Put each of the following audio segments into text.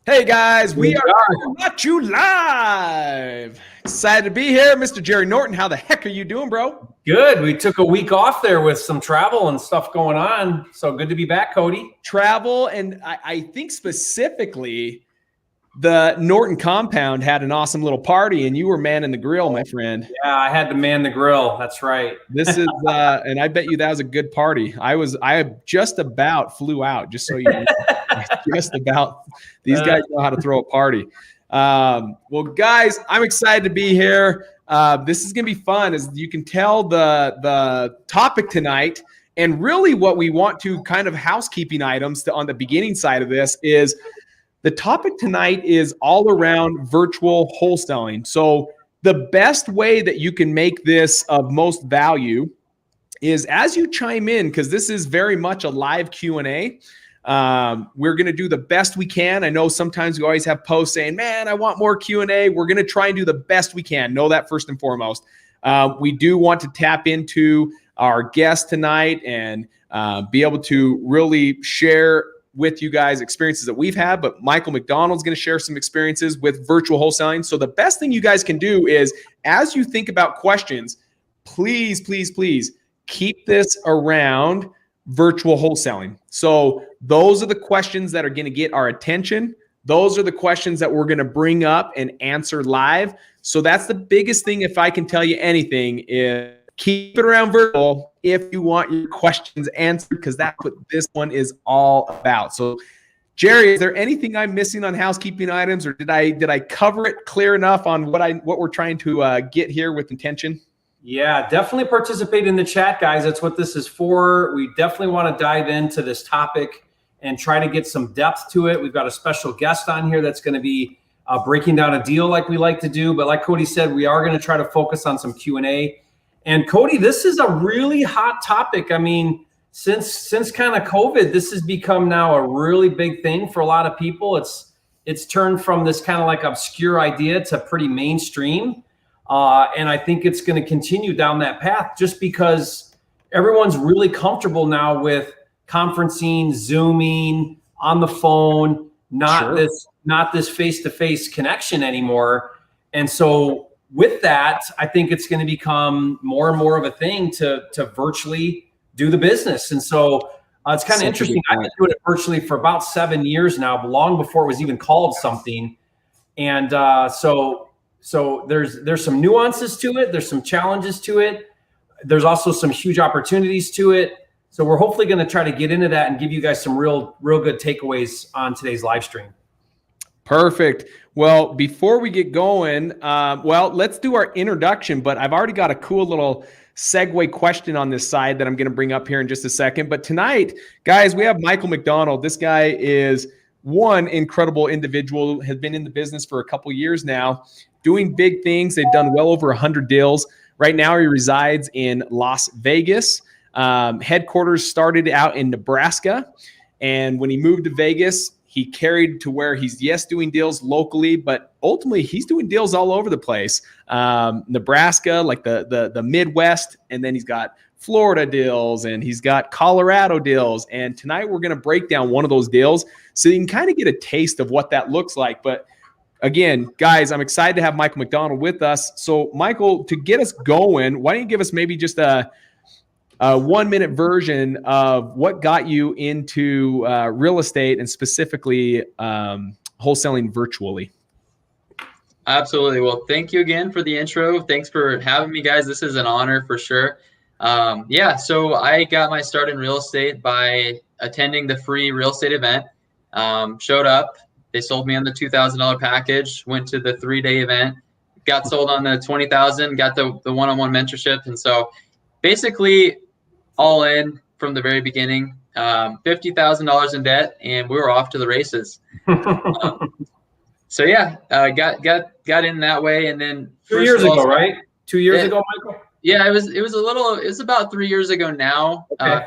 Hey guys, we are coming at you live. Excited to be here, Mr. Jerry Norton. How the heck are you doing, bro? Good. We took a week off there with some travel and stuff going on. So good to be back, Cody. Travel, and I think specifically the Norton compound had an awesome little party, and you were manning the grill, my friend. Yeah, I had to man the grill. That's right. This is, and I bet you that was a good party. I just about flew out, just so you know. Just about. These guys know how to throw a party. Well, guys, I'm excited to be here. This is going to be fun. As you can tell, the topic tonight, and really what we want to kind of housekeeping items on the beginning side of this is the topic tonight is all around virtual wholesaling. So the best way that you can make this of most value is as you chime in, because this is very much a live Q&A. We're going to do the best we can. I know sometimes we always have posts saying, man, I want more Q&A. We're going to try and do the best we can. Know that first and foremost. We do want to tap into our guest tonight and be able to really share with you guys experiences that we've had. But Michael McDonald's going to share some experiences with virtual wholesaling. So the best thing you guys can do is, as you think about questions, please, please, please keep this around virtual wholesaling. So those are the questions that are going to get our attention. Those are the questions that we're going to bring up and answer live. So that's the biggest thing. If I can tell you anything, is keep it around virtual if you want your questions answered, because that's what this one is all about. So Jerry, is there anything I'm missing on housekeeping items, or did I cover it clear enough on what we're trying to get here with intention? Yeah, definitely participate in the chat, guys. That's what this is for. We definitely want to dive into this topic and try to get some depth to it. We've got a special guest on here that's going to be breaking down a deal like we like to do. But like Cody said, we are going to try to focus on some Q&A. And Cody, this is a really hot topic. I mean, since kind of COVID, this has become now a really big thing for a lot of people. It's turned from this kind of like obscure idea to pretty mainstream. And I think it's going to continue down that path just because everyone's really comfortable now with conferencing, Zooming, on the phone, not this face-to-face connection anymore. And so with that, I think it's going to become more and more of a thing to virtually do the business. And so it's kind of interesting. I've been doing it virtually for about 7 years now, long before it was even called something. And so there's some nuances to it. There's some challenges to it. There's also some huge opportunities to it. So we're hopefully going to try to get into that and give you guys some real good takeaways on today's live stream. Perfect. Well, before we get going, let's do our introduction, but I've already got a cool little segue question on this side that I'm going to bring up here in just a second. But tonight, guys, we have Michael McDonald. This guy is one incredible individual, has been in the business for a couple years now, doing big things. They've done well over 100 deals. Right now, he resides in Las Vegas. Headquarters started out in Nebraska. And when he moved to Vegas, he carried to where he's, doing deals locally, but ultimately he's doing deals all over the place. Nebraska, like the Midwest, and then he's got Florida deals, and he's got Colorado deals. And tonight we're going to break down one of those deals so you can kind of get a taste of what that looks like. But again, guys, I'm excited to have Michael McDonald with us. So Michael, to get us going, why don't you give us maybe just a 1-minute version of what got you into real estate and specifically wholesaling virtually? Absolutely. Well, thank you again for the intro. Thanks for having me, guys. This is an honor for sure. So I got my start in real estate by attending the free real estate event. Showed up. They sold me on the $2,000 package, went to the 3-day event, got sold on the $20,000, got the one-on-one mentorship. And so basically all in from the very beginning, $50,000 in debt, and we were off to the races. Got in that way. And then 2 years ago, right? 2 years ago, Michael? Yeah, it was about 3 years ago now. Okay.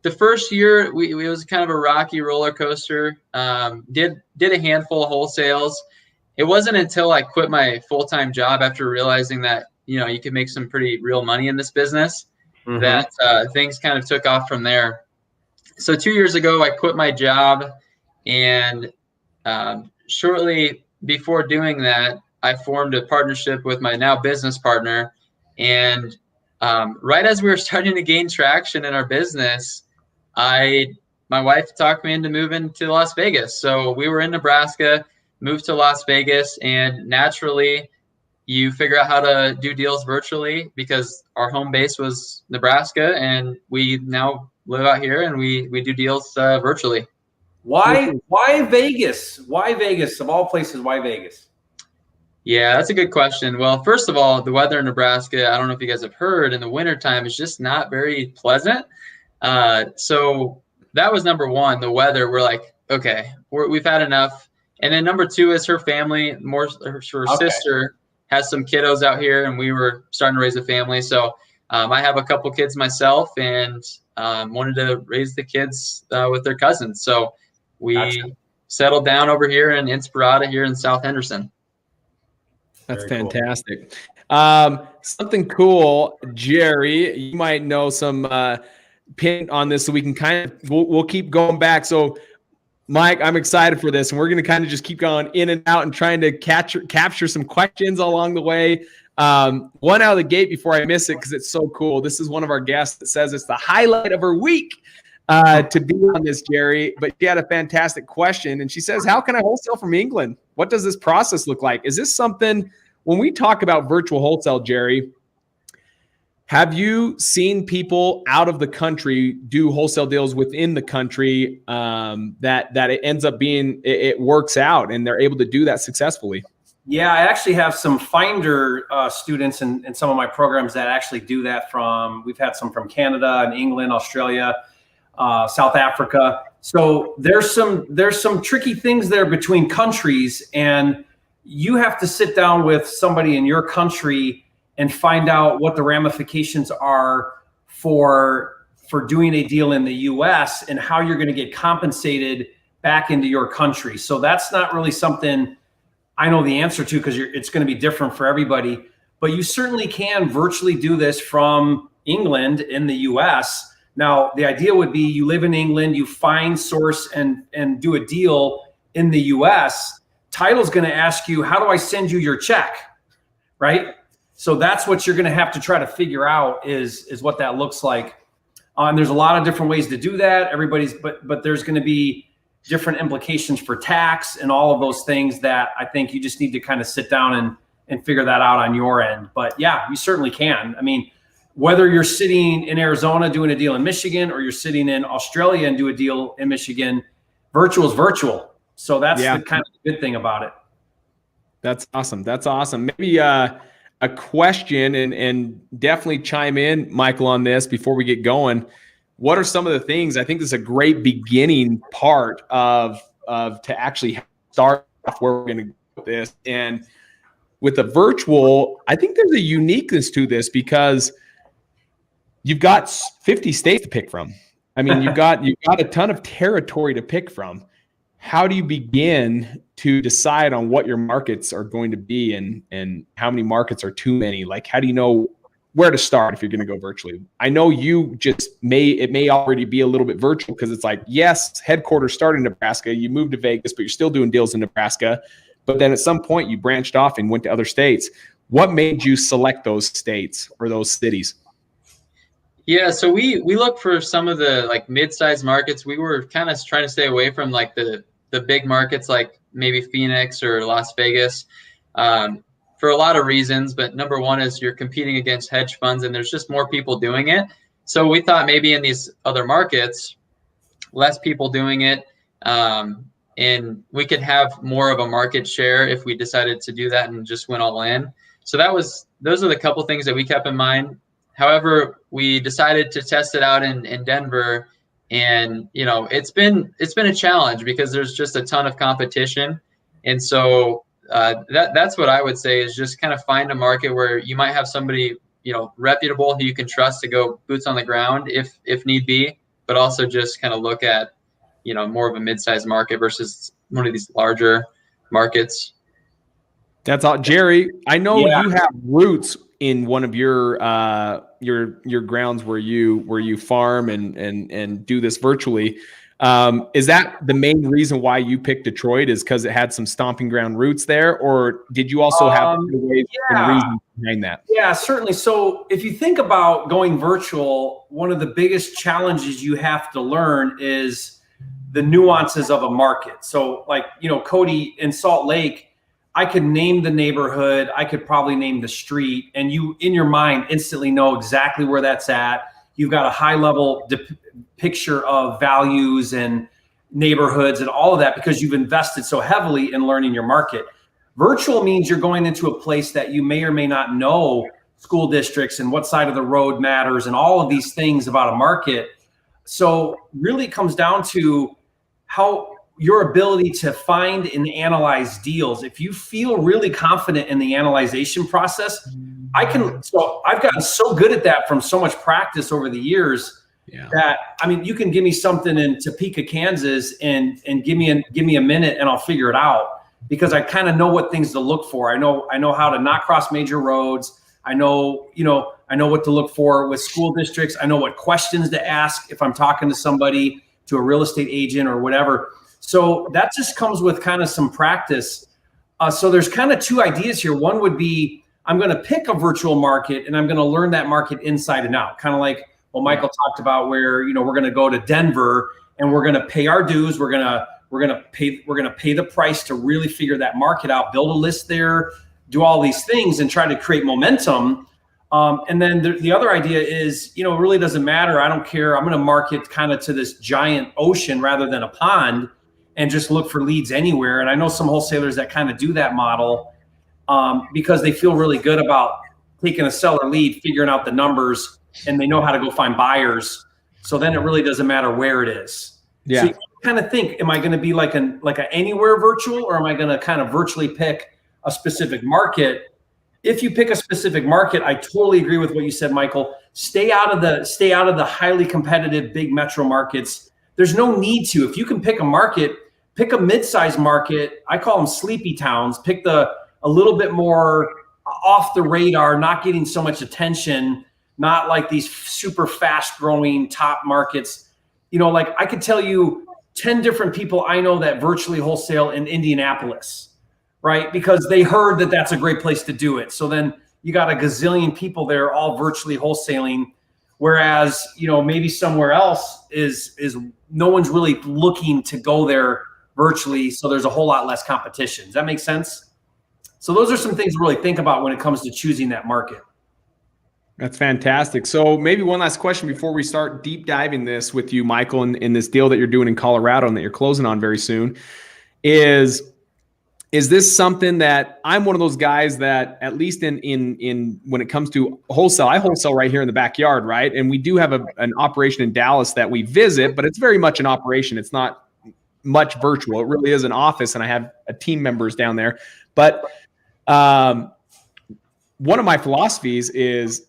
The first year, it was kind of a rocky roller coaster. Did a handful of wholesales. It wasn't until I quit my full-time job after realizing that, you can make some pretty real money in this business, that things kind of took off from there. So 2 years ago, I quit my job and shortly before doing that, I formed a partnership with my now business partner. And right as we were starting to gain traction in our business, my wife talked me into moving to Las Vegas. So we were in Nebraska, moved to Las Vegas, and naturally you figure out how to do deals virtually because our home base was Nebraska, and we now live out here and we do deals virtually. Why Vegas? Why Vegas? Of all places, why Vegas? Yeah, that's a good question. Well, first of all, the weather in Nebraska, I don't know if you guys have heard, in the wintertime is just not very pleasant. So that was number one, the weather. We're like, okay, we've had enough. And then number two is her family. Her sister has some kiddos out here, and we were starting to raise a family. So I have a couple kids myself, and wanted to raise the kids with their cousins. So we settled down over here in Inspirata here in South Henderson. That's fantastic. Cool. Something cool, Jerry, you might know some pin on this, so we can we'll keep going back. So Mike, I'm excited for this, and we're going to kind of just keep going in and out and trying to capture some questions along the way. One out of the gate before I miss it, because it's so cool. This is one of our guests that says it's the highlight of her week to be on this, Jerry. But she had a fantastic question, and she says, how can I wholesale from England? What does this process look like? Is this something, when we talk about virtual wholesale, Jerry, have you seen people out of the country do wholesale deals within the country that it ends up being, it works out and they're able to do that successfully? Yeah, I actually have some Finder students in some of my programs that actually do that we've had some from Canada and England, Australia, South Africa. So there's some tricky things there between countries, and you have to sit down with somebody in your country and find out what the ramifications are for doing a deal in the US and how you're going to get compensated back into your country. So that's not really something I know the answer to, because it's going to be different for everybody. But you certainly can virtually do this from England in the US. Now, the idea would be you live in England, you find, source, and do a deal in the US. Title's going to ask you, how do I send you your check, right? So that's what you're going to have to try to figure out is what that looks like. And there's a lot of different ways to do that. But there's going to be different implications for tax and all of those things that I think you just need to kind of sit down and figure that out on your end. But yeah, you certainly can. I mean, whether you're sitting in Arizona doing a deal in Michigan, or you're sitting in Australia and do a deal in Michigan, virtual is virtual. So that's the kind of good thing about it. That's awesome. That's awesome. Maybe a question, and definitely chime in, Michael, on this before we get going. What are some of the things, I think this is a great beginning part of to actually start where we're going to go with this. And with the virtual, I think there's a uniqueness to this because you've got 50 states to pick from. I mean, you've got a ton of territory to pick from. How do you begin to decide on what your markets are going to be and how many markets are too many? Like, how do you know where to start if you're going to go virtually? I know you it may already be a little bit virtual because it's like, yes, headquarters started in Nebraska, you moved to Vegas, but you're still doing deals in Nebraska. But then at some point you branched off and went to other states. What made you select those states or those cities? Yeah, so we look for some of the like mid-sized markets. We were kind of trying to stay away from like the big markets like maybe Phoenix or Las Vegas for a lot of reasons. But number one is you're competing against hedge funds and there's just more people doing it. So we thought maybe in these other markets, less people doing it, and we could have more of a market share if we decided to do that and just went all in. So those are the couple things that we kept in mind. However, we decided to test it out in Denver, and it's been a challenge because there's just a ton of competition, and so that's what I would say is just kind of find a market where you might have somebody reputable who you can trust to go boots on the ground if need be, but also just kind of look at more of a mid-sized market versus one of these larger markets. That's all, Jerry. I know you have roots in one of your grounds where you farm and do this virtually. Is that the main reason why you picked Detroit, is because it had some stomping ground roots there, or did you also have ways and reasons behind that? Yeah, certainly. So if you think about going virtual, one of the biggest challenges you have to learn is the nuances of a market. So like, Cody, in Salt Lake, I could name the neighborhood, I could probably name the street, and you in your mind instantly know exactly where that's at. You've got a high level picture of values and neighborhoods and all of that because you've invested so heavily in learning your market. Virtual means you're going into a place that you may or may not know school districts and what side of the road matters and all of these things about a market. So really it comes down to how your ability to find and analyze deals. If you feel really confident in the analyzation process, I've gotten so good at that from so much practice over the years that, you can give me something in Topeka, Kansas and give me a minute and I'll figure it out, because I kind of know what things to look for. I know how to not cross major roads. I know what to look for with school districts. I know what questions to ask if I'm talking to somebody, to a real estate agent or whatever. So that just comes with kind of some practice. So there's kind of two ideas here. One would be, I'm going to pick a virtual market and I'm going to learn that market inside and out. Kind of like what Michael talked about, where, we're going to go to Denver and we're going to pay our dues. We're going to pay the price to really figure that market out, build a list there, do all these things and try to create momentum. And then the other idea is, it really doesn't matter. I don't care. I'm going to market kind of to this giant ocean rather than a pond and just look for leads anywhere. And I know some wholesalers that kind of do that model because they feel really good about taking a seller lead, figuring out the numbers, and they know how to go find buyers. So then it really doesn't matter where it is. Yeah. So you kind of think, am I going to be like an anywhere virtual, or am I going to kind of virtually pick a specific market? If you pick a specific market, I totally agree with what you said, Michael. Stay out of the highly competitive big metro markets. There's no need to. If you can pick a market, pick a mid-sized market. I call them sleepy towns. Pick a little bit more off the radar, not getting so much attention, not like these super fast growing top markets. Like I could tell you 10 different people I know that virtually wholesale in Indianapolis, right? Because they heard that that's a great place to do it. So then you got a gazillion people there all virtually wholesaling. Whereas, maybe somewhere else is no one's really looking to go there virtually. So there's a whole lot less competition. Does that make sense? So those are some things to really think about when it comes to choosing that market. That's fantastic. So maybe one last question before we start deep diving this with you, Michael, in this deal that you're doing in Colorado and that you're closing on very soon, is this something that I'm one of those guys that, at least in when it comes to wholesale, I wholesale right here in the backyard, right? And we do have an operation in Dallas that we visit, but it's very much an operation. It's not much virtual. It really is an office, and I have team members down there. But one of my philosophies is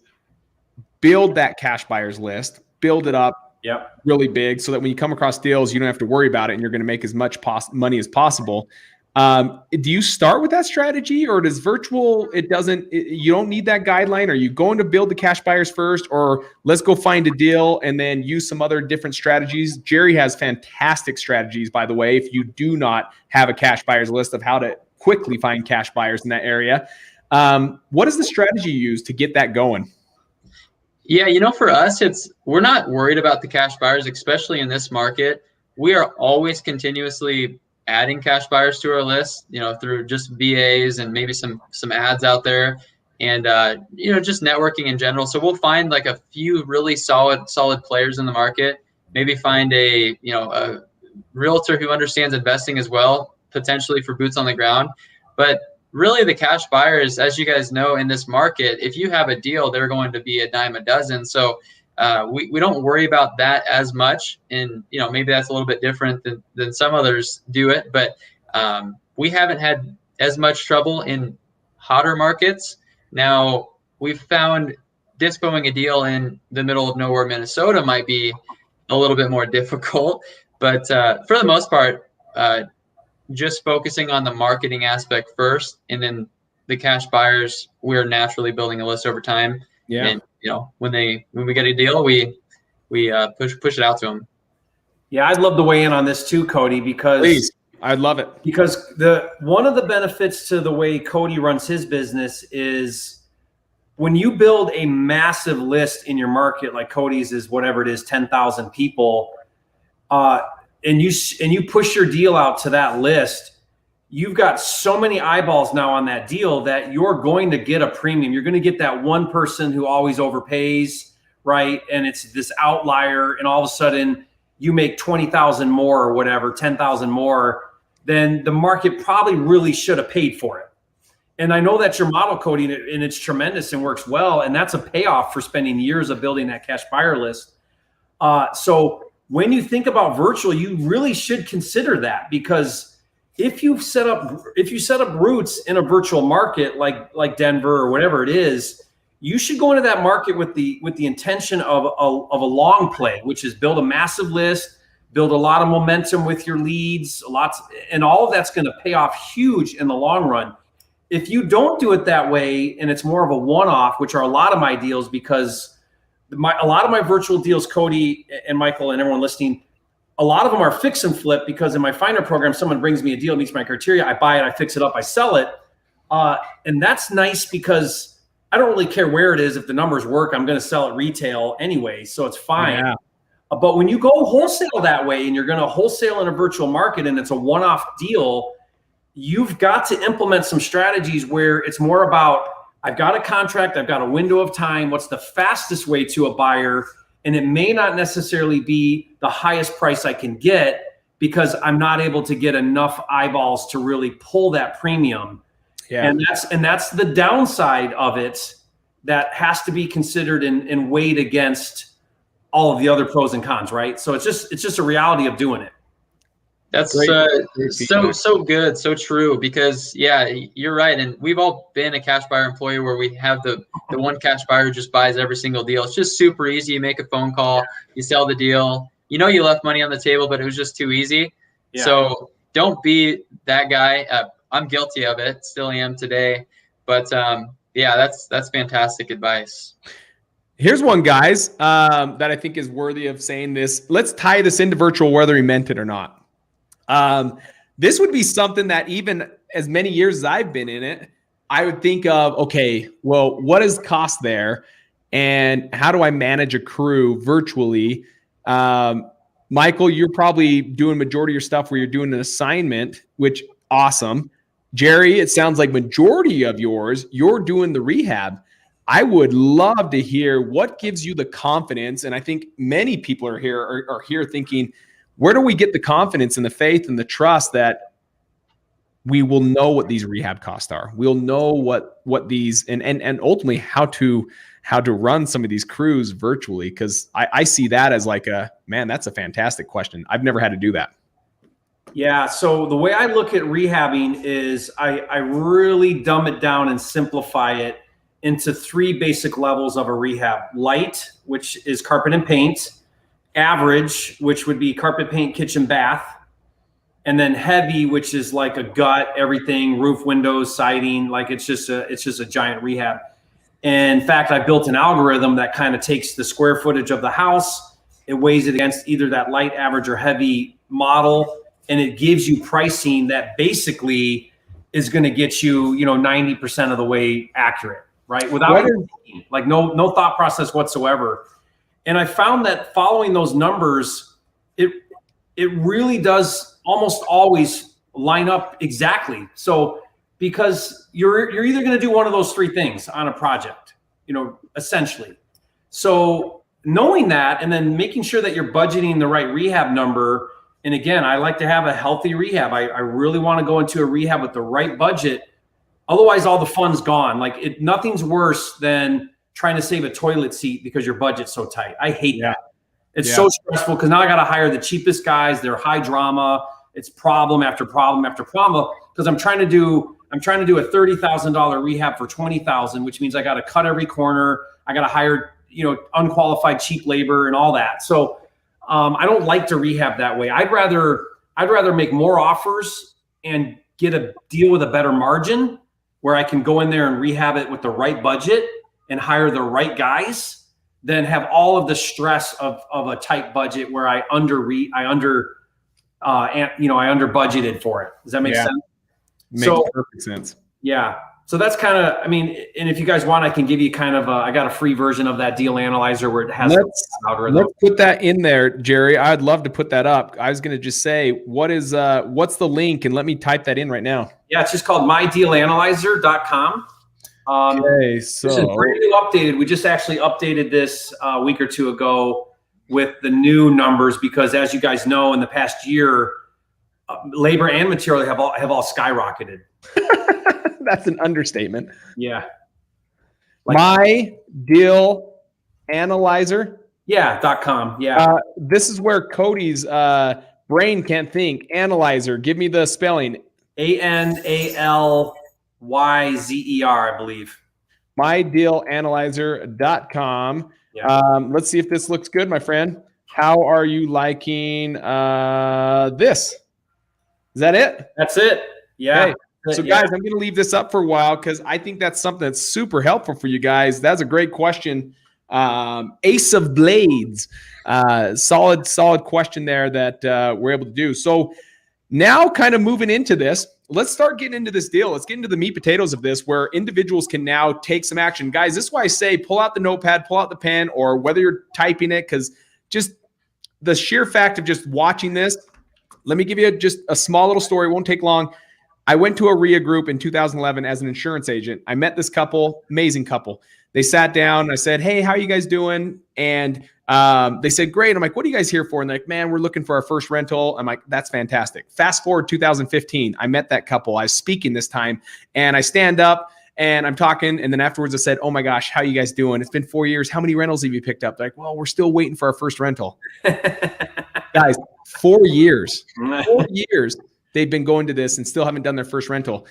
build that cash buyers list, build it up really big so that when you come across deals, you don't have to worry about it and you're going to make as much money as possible. Do you start with that strategy, or does virtual, you don't need that guideline? Are you going to build the cash buyers first, or let's go find a deal and then use some other different strategies? Jerry has fantastic strategies, by the way, if you do not have a cash buyers list, of how to quickly find cash buyers in that area. What is the strategy you use to get that going? Yeah, for us, we're not worried about the cash buyers, especially in this market. We are always continuously adding cash buyers to our list, through just VAs and maybe some ads out there, and just networking in general. So we'll find like a few really solid players in the market, maybe find a realtor who understands investing as well, potentially for boots on the ground. But really, the cash buyers, as you guys know, in this market, if you have a deal, they're going to be a dime a dozen. So we don't worry about that as much. And, maybe that's a little bit different than some others do it. But we haven't had as much trouble in hotter markets. Now, we've found dispoing a deal in the middle of nowhere, Minnesota might be a little bit more difficult. But for the most part, just focusing on the marketing aspect first, and then the cash buyers, we're naturally building a list over time. Yeah. And when we get a deal, we push it out to them. Yeah, I'd love to weigh in on this too, Cody, because Please, I'd love it. Because one of the benefits to the way Cody runs his business is when you build a massive list in your market, like Cody's is whatever it is, 10,000 people, and you push your deal out to that list, you've got so many eyeballs now on that deal that you're going to get a premium. You're going to get that one person who always overpays, right? And it's this outlier, and all of a sudden you make 20,000 more or whatever, 10,000 more, then the market probably really should have paid for it. And I know that's your model, Cody, and it's tremendous and works well. And that's a payoff for spending years of building that cash buyer list. So when you think about virtual, you really should consider that, because if you set up roots in a virtual market like Denver or whatever it is, you should go into that market with the intention of a long play, which is build a massive list, build a lot of momentum with your leads, and all of that's going to pay off huge in the long run. If you don't do it that way, and it's more of a one-off, which are a lot of my deals, because a lot of my virtual deals, Cody and Michael and everyone listening, a lot of them are fix and flip, because in my Finder program, someone brings me a deal, meets my criteria, I buy it, I fix it up, I sell it. And that's nice because I don't really care where it is. If the numbers work, I'm going to sell it retail anyway, so it's fine. Yeah. But when you go wholesale that way, and you're going to wholesale in a virtual market and it's a one-off deal, you've got to implement some strategies where it's more about, I've got a contract, I've got a window of time, what's the fastest way to a buyer? And it may not necessarily be the highest price I can get, because I'm not able to get enough eyeballs to really pull that premium. Yeah. And that's the downside of it that has to be considered and weighed against all of the other pros and cons, right? So it's just a reality of doing it. That's so good, so true, because yeah, you're right. And we've all been a cash buyer employee where we have the one cash buyer who just buys every single deal. It's just super easy. You make a phone call, you sell the deal. You know you left money on the table, but it was just too easy. Yeah. So don't be that guy. I'm guilty of it, still am today. But yeah, that's fantastic advice. Here's one, guys, that I think is worthy of saying this. Let's tie this into virtual, whether he meant it or not. This would be something that even as many years as I've been in it, I would think of, okay, well, what is cost there? And how do I manage a crew virtually? Michael, you're probably doing majority of your stuff where you're doing an assignment, which awesome. Jerry, it sounds like majority of yours, you're doing the rehab. I would love to hear what gives you the confidence. And I think many people are here thinking, where do we get the confidence and the faith and the trust that we will know what these rehab costs are? We'll know what these and ultimately how to run some of these crews virtually. Because I see that as like that's a fantastic question. I've never had to do that. Yeah. So the way I look at rehabbing is I really dumb it down and simplify it into 3 basic levels of a rehab. Light, which is carpet and paint. Average, which would be carpet, paint, kitchen, bath. And then heavy, which is like a gut, everything, roof, windows, siding. Like it's just a giant rehab. And in fact, I built an algorithm that kind of takes the square footage of the house, it weighs it against either that light, average, or heavy model, and it gives you pricing that basically is going to get you, 90% of the way accurate, right? Without like no thought process whatsoever. And I found that following those numbers, it really does almost always line up exactly. So because you're either going to do one of those 3 things on a project, essentially. So knowing that, and then making sure that you're budgeting the right rehab number. And again, I like to have a healthy rehab. I really want to go into a rehab with the right budget. Otherwise, all the fun's gone. Like nothing's worse than trying to save a toilet seat because your budget's so tight. I hate that. It's so stressful because now I got to hire the cheapest guys. They're high drama. It's problem after problem after problem because I'm trying to do a $30,000 rehab for $20,000, which means I got to cut every corner. I got to hire, unqualified cheap labor and all that. So I don't like to rehab that way. I'd rather make more offers and get a deal with a better margin where I can go in there and rehab it with the right budget and hire the right guys than have all of the stress of a tight budget where I under budgeted for it. Does that make sense? Makes perfect sense. Yeah. So that's kind of, I mean, and if you guys want, I can give you kind of I got a free version of that deal analyzer where it has an algorithm. Let's put that in there, Jerry. I'd love to put that up. I was going to just say, what's the link? And let me type that in right now. Yeah, it's just called mydealanalyzer.com. Okay, so this is brand new updated. We just actually updated this a week or two ago with the new numbers because, as you guys know, in the past year, labor and material have all skyrocketed. That's an understatement. Yeah. My Deal Analyzer. Yeah, .com. Yeah. This is where Cody's brain can't think. Analyzer. Give me the spelling. ANALYZER, I believe. MyDealAnalyzer.com. Yeah. Let's see if this looks good, my friend. How are you liking this? Is that it? That's it. Yeah. Okay. So guys, I'm going to leave this up for a while because I think that's something that's super helpful for you guys. That's a great question. Ace of Blades. Solid question there that we're able to do. So now kind of moving into this, let's start getting into this deal. Let's get into the meat potatoes of this where individuals can now take some action. Guys, this is why I say pull out the notepad, pull out the pen, or whether you're typing it, because just the sheer fact of just watching this, let me give you just a small little story. It won't take long. I went to a RIA group in 2011 as an insurance agent. I met this couple, amazing couple. They sat down. I said, hey, how are you guys doing? And they said, great. I'm like, what are you guys here for? And they're like, man, we're looking for our first rental. I'm like, that's fantastic. Fast forward 2015. I met that couple. I was speaking this time and I stand up and I'm talking. And then afterwards I said, oh my gosh, how are you guys doing? It's been 4 years. How many rentals have you picked up? They're like, well, we're still waiting for our first rental. Guys, 4 years. 4 years. They've been going to this and still haven't done their first rental.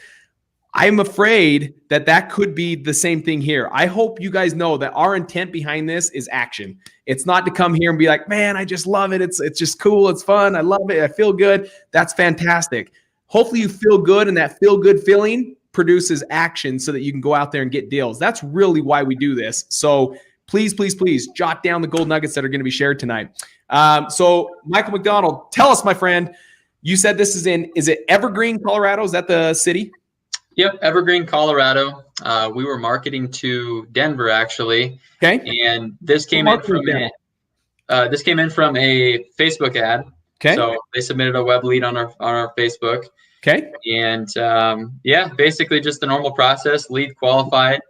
I'm afraid that that could be the same thing here. I hope you guys know that our intent behind this is action. It's not to come here and be like, man, I just love it. It's just cool. It's fun. I love it. I feel good. That's fantastic. Hopefully you feel good, and that feel good feeling produces action so that you can go out there and get deals. That's really why we do this. So please, please, please jot down the gold nuggets that are going to be shared tonight. So Michael McDonald, tell us, my friend, you said this is it Evergreen, Colorado? Is that the city? Yep, Evergreen, Colorado. We were marketing to Denver, actually. Okay. And this came in from a Facebook ad. Okay. So they submitted a web lead on our Facebook. Okay. And basically just the normal process. Lead qualified.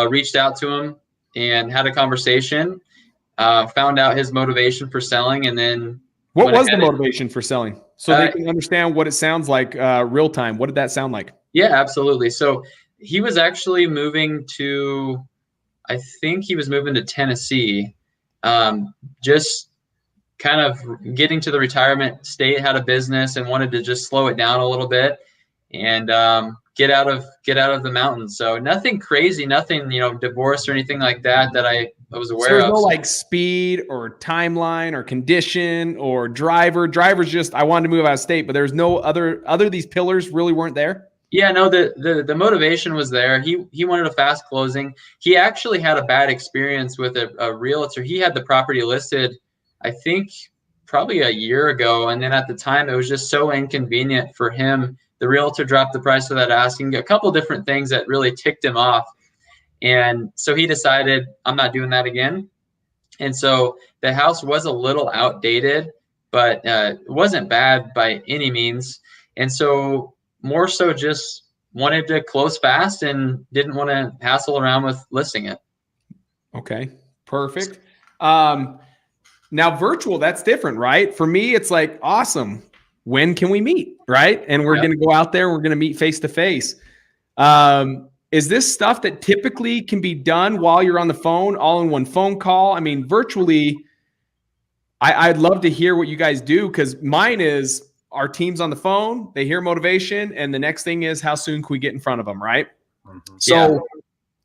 Reached out to him and had a conversation. Found out his motivation for selling, and then what was the motivation for selling? So they can understand what it sounds like real time. What did that sound like? Yeah, absolutely. So he was actually moving to, I think he was moving to Tennessee, just kind of getting to the retirement state, had a business and wanted to just slow it down a little bit and get out of the mountains. So nothing crazy, nothing, divorce or anything like that I was aware of. There's no like speed or timeline or condition or driver. Driver's just, I wanted to move out of state, but there's no other these pillars really weren't there. Yeah, no, the motivation was there. He wanted a fast closing. He actually had a bad experience with a realtor. He had the property listed, I think, probably a year ago. And then at the time, it was just so inconvenient for him. The realtor dropped the price without asking, a couple different things that really ticked him off. And so he decided, I'm not doing that again. And so the house was a little outdated, but it wasn't bad by any means. And so more so just wanted to close fast and didn't want to hassle around with listing it. Okay, perfect. Now virtual, that's different, right? For me, it's like, awesome. When can we meet, right? And we're going to go out there. We're going to meet face to face. Is this stuff that typically can be done while you're on the phone, all in one phone call? I mean, virtually, I'd love to hear what you guys do, because mine is our team's on the phone, they hear motivation, and the next thing is how soon can we get in front of them, right? Mm-hmm. So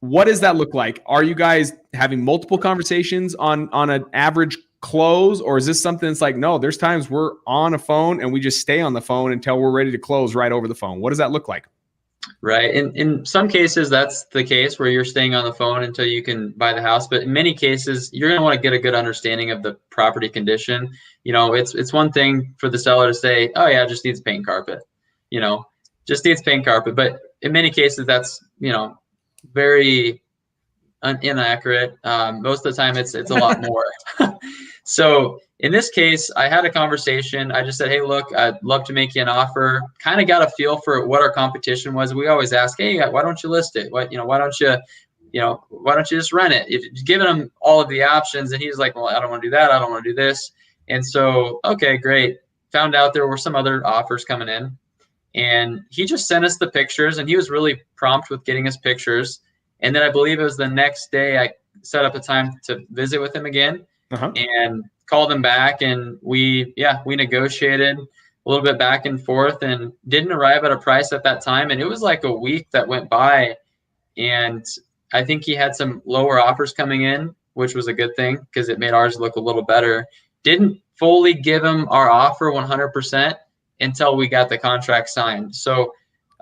what does that look like? Are you guys having multiple conversations on an average close, or is this something that's like, no, there's times we're on a phone and we just stay on the phone until we're ready to close right over the phone? What does that look like? Right. In some cases, that's the case where you're staying on the phone until you can buy the house. But in many cases, you're going to want to get a good understanding of the property condition. It's one thing for the seller to say, oh yeah, it just needs paint carpet, just needs paint carpet. But in many cases, that's, very inaccurate. Most of the time it's a lot more. So in this case, I had a conversation. I just said, hey, look, I'd love to make you an offer. Kind of got a feel for what our competition was. We always ask, hey, why don't you list it? Why don't you just rent it? If giving him all of the options, and he's like, well, I don't want to do that. I don't want to do this. And so, okay, great. Found out there were some other offers coming in, and he just sent us the pictures, and he was really prompt with getting us pictures. And then I believe it was the next day I set up a time to visit with him again. And called him back, and we negotiated a little bit back and forth, and didn't arrive at a price at that time. And it was like a week that went by, and I think he had some lower offers coming in, which was a good thing because it made ours look a little better. Didn't fully give him our offer 100% until we got the contract signed. So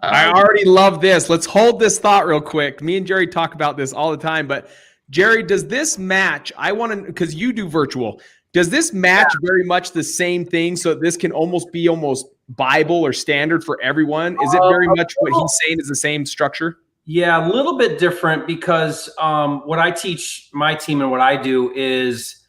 I already love this. Let's hold this thought real quick. Me and Jerry talk about this all the time, but Jerry, does this match? I want to, because you do virtual. Does this match very much the same thing? So this can almost be Bible or standard for everyone. Is it very much what he's saying is the same structure? Yeah, a little bit different because what I teach my team and what I do is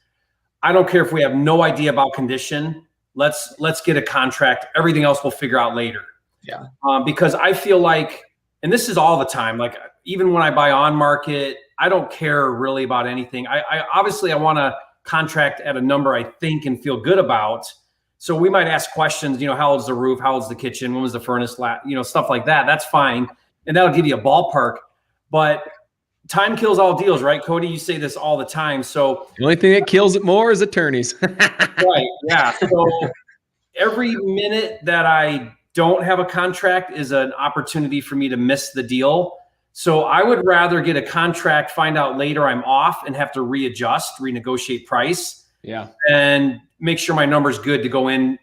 I don't care if we have no idea about condition. Let's get a contract. Everything else we'll figure out later. Yeah. Because I feel like, and this is all the time, like even when I buy on market, I don't care really about anything. I obviously I want to contract at a number I think and feel good about. So we might ask questions, how old's the roof? How old's the kitchen? When was the furnace stuff like that. That's fine. And that'll give you a ballpark, but time kills all deals, right? Cody, you say this all the time. So the only thing that kills it more is attorneys. Right. Yeah. So every minute that I don't have a contract is an opportunity for me to miss the deal. So I would rather get a contract, find out later I'm off and have to renegotiate price. Yeah. And make sure my number's good to go in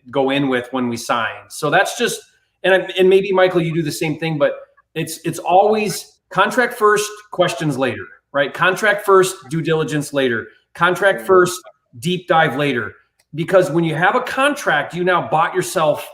with when we sign. So that's just, and maybe Michael, you do the same thing, but it's always contract first, questions later, right? Contract first, due diligence later. Contract first, deep dive later. Because when you have a contract, you now bought yourself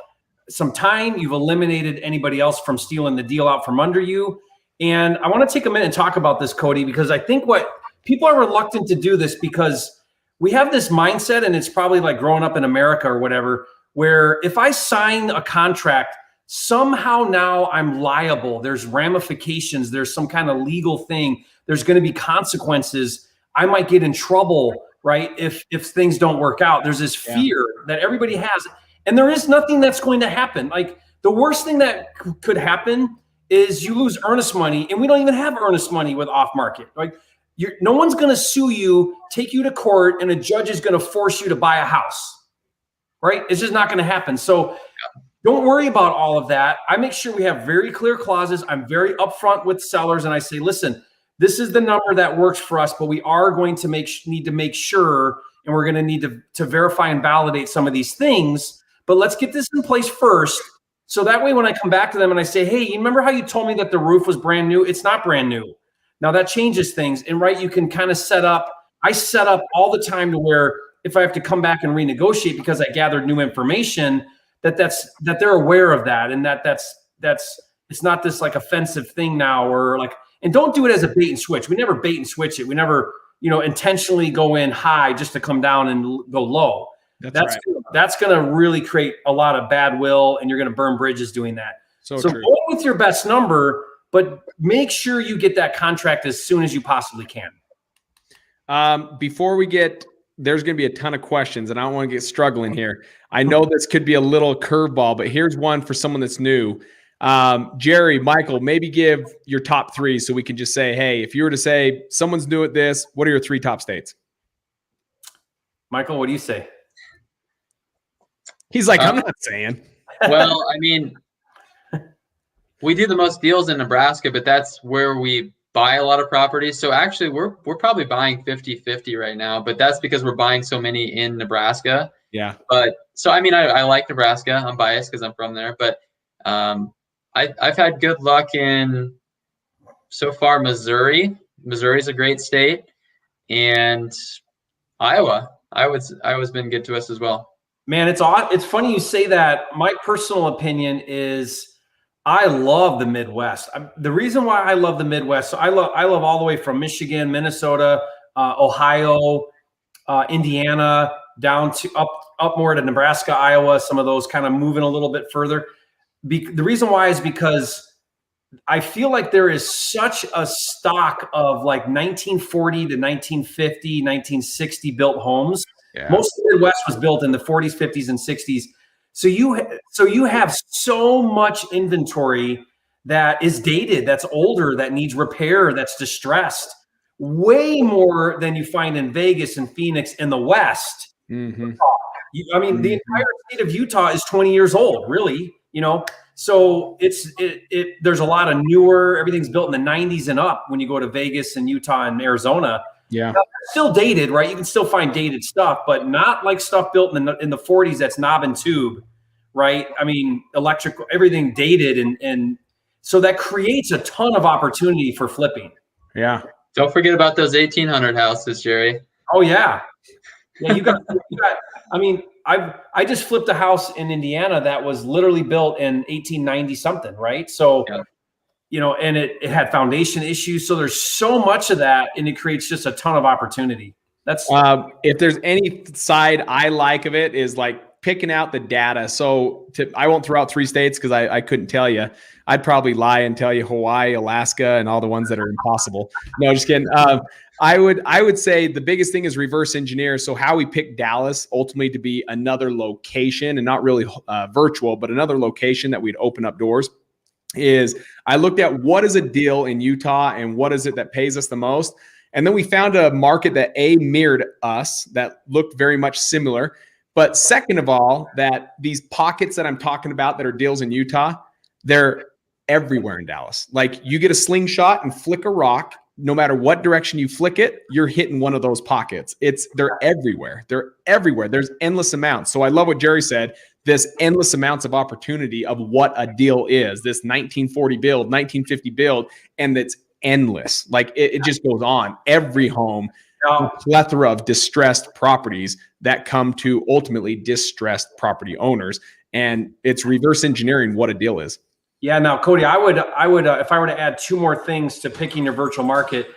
some time. You've eliminated anybody else from stealing the deal out from under you. And I want to take a minute and talk about this, Cody, because I think what people are reluctant to do this because we have this mindset, and it's probably like growing up in America or whatever, where if I sign a contract, somehow now I'm liable. There's ramifications. There's some kind of legal thing. There's going to be consequences. I might get in trouble, right? If things don't work out. There's this fear that everybody has. And there is nothing that's going to happen. Like the worst thing that could happen is you lose earnest money, and we don't even have earnest money with off market. Like no one's going to sue you, take you to court, and a judge is going to force you to buy a house, right? It's just not going to happen. So don't worry about all of that. I make sure we have very clear clauses. I'm very upfront with sellers, and I say, listen, this is the number that works for us, but we are going to need to make sure, and we're going to need to verify and validate some of these things. But let's get this in place first. So that way, when I come back to them and I say, hey, you remember how you told me that the roof was brand new? It's not brand new. Now that changes things. And right, you can kind of I set up all the time to where if I have to come back and renegotiate because I gathered new information, that they're aware of that. And it's not this like offensive thing now or like, and don't do it as a bait and switch. We never bait and switch it. We never, intentionally go in high just to come down and go low. That's going to really create a lot of bad will, and you're going to burn bridges doing that. So go with your best number, but make sure you get that contract as soon as you possibly can. Before we there's going to be a ton of questions, and I don't want to get struggling here. I know this could be a little curveball, but here's one for someone that's new. Jerry, Michael, maybe give your top three so we can just say, hey, if you were to say someone's new at this, what are your three top states? Michael, what do you say? He's like, I'm not saying. Well, I mean, we do the most deals in Nebraska, but that's where we buy a lot of properties. So actually, we're probably buying 50-50 right now, but that's because we're buying so many in Nebraska. Yeah. But so, I mean, I like Nebraska. I'm biased because I'm from there, but I've had good luck in so far Missouri. Missouri's a great state, and Iowa. Iowa's been good to us as well. Man, it's odd. It's funny you say that. My personal opinion is I love the Midwest. The reason why I love the Midwest, so I love all the way from Michigan, Minnesota, Ohio, Indiana, down to up more to Nebraska, Iowa, some of those kind of moving a little bit further. The reason why is because I feel like there is such a stock of like 1940 to 1950, 1960 built homes. Yeah. Most of the Midwest was built in the 40s, 50s, and 60s. So you have so much inventory that is dated, that's older, that needs repair, that's distressed. Way more than you find in Vegas and Phoenix in the West. Mm-hmm. I mean, the entire state of Utah is 20 years old, really. So there's a lot of newer. Everything's built in the 90s and up. When you go to Vegas and Utah and Arizona, yeah, still dated, right? You can still find dated stuff, but not like stuff built in the 40s that's knob and tube, right? I mean, electrical, everything dated, and so that creates a ton of opportunity for flipping. Yeah. Don't forget about those 1800 houses, Jerry. Oh yeah, yeah. You got. I mean, I just flipped a house in Indiana that was literally built in 1890 something, right? So, yeah. And it had foundation issues. So there's so much of that, and it creates just a ton of opportunity. That's if there's any side I like of it is like picking out the data. So I won't throw out 3 states because I couldn't tell you. I'd probably lie and tell you Hawaii, Alaska, and all the ones that are impossible. No, just kidding. I would say the biggest thing is reverse engineer. So how we picked Dallas ultimately to be another location, and not really virtual, but another location that we'd open up doors, is I looked at what is a deal in Utah and what is it that pays us the most. And then we found a market that mirrored us, that looked very much similar. But second of all, that these pockets that I'm talking about that are deals in Utah, they're everywhere in Dallas. Like you get a slingshot and flick a rock, no matter what direction you flick it, you're hitting one of those pockets. They're everywhere. They're everywhere. There's endless amounts. So I love what Jerry said, this endless amounts of opportunity of what a deal is, this 1940 build, 1950 build, and it's endless. Like it just goes on. Every home, a plethora of distressed properties that come to ultimately distressed property owners. And it's reverse engineering what a deal is. Yeah. Now, Cody, I would, if I were to add 2 more things to picking your virtual market,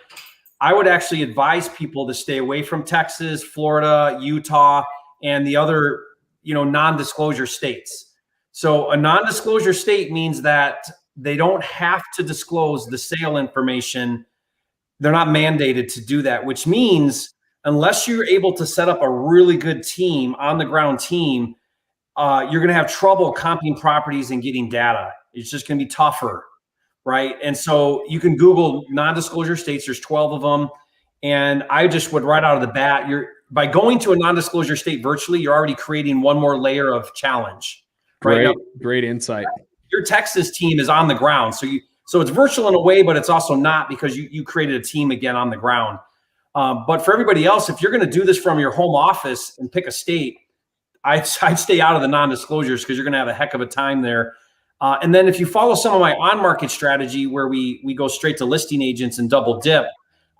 I would actually advise people to stay away from Texas, Florida, Utah, and the other, non-disclosure states. So a non-disclosure state means that they don't have to disclose the sale information. They're not mandated to do that, which means unless you're able to set up a really good team, on the ground team, you're going to have trouble comping properties and getting data. It's just going to be tougher, right? And so you can Google non-disclosure states. There's 12 of them. And I just would right out of the bat, by going to a non-disclosure state virtually, you're already creating one more layer of challenge. Right? Great insight. Your Texas team is on the ground. So it's virtual in a way, but it's also not, because you created a team again on the ground. But for everybody else, if you're going to do this from your home office and pick a state, I'd stay out of the non-disclosures, because you're going to have a heck of a time there. And then if you follow some of my on-market strategy where we go straight to listing agents and double dip,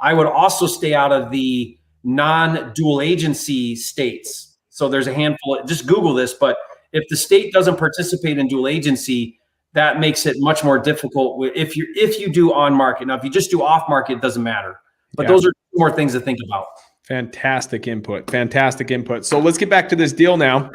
I would also stay out of the non-dual agency states. So there's a handful, just Google this, but if the state doesn't participate in dual agency, that makes it much more difficult if you do on-market. Now, if you just do off-market, it doesn't matter. But those are 2 more things to think about. Fantastic input. So let's get back to this deal now.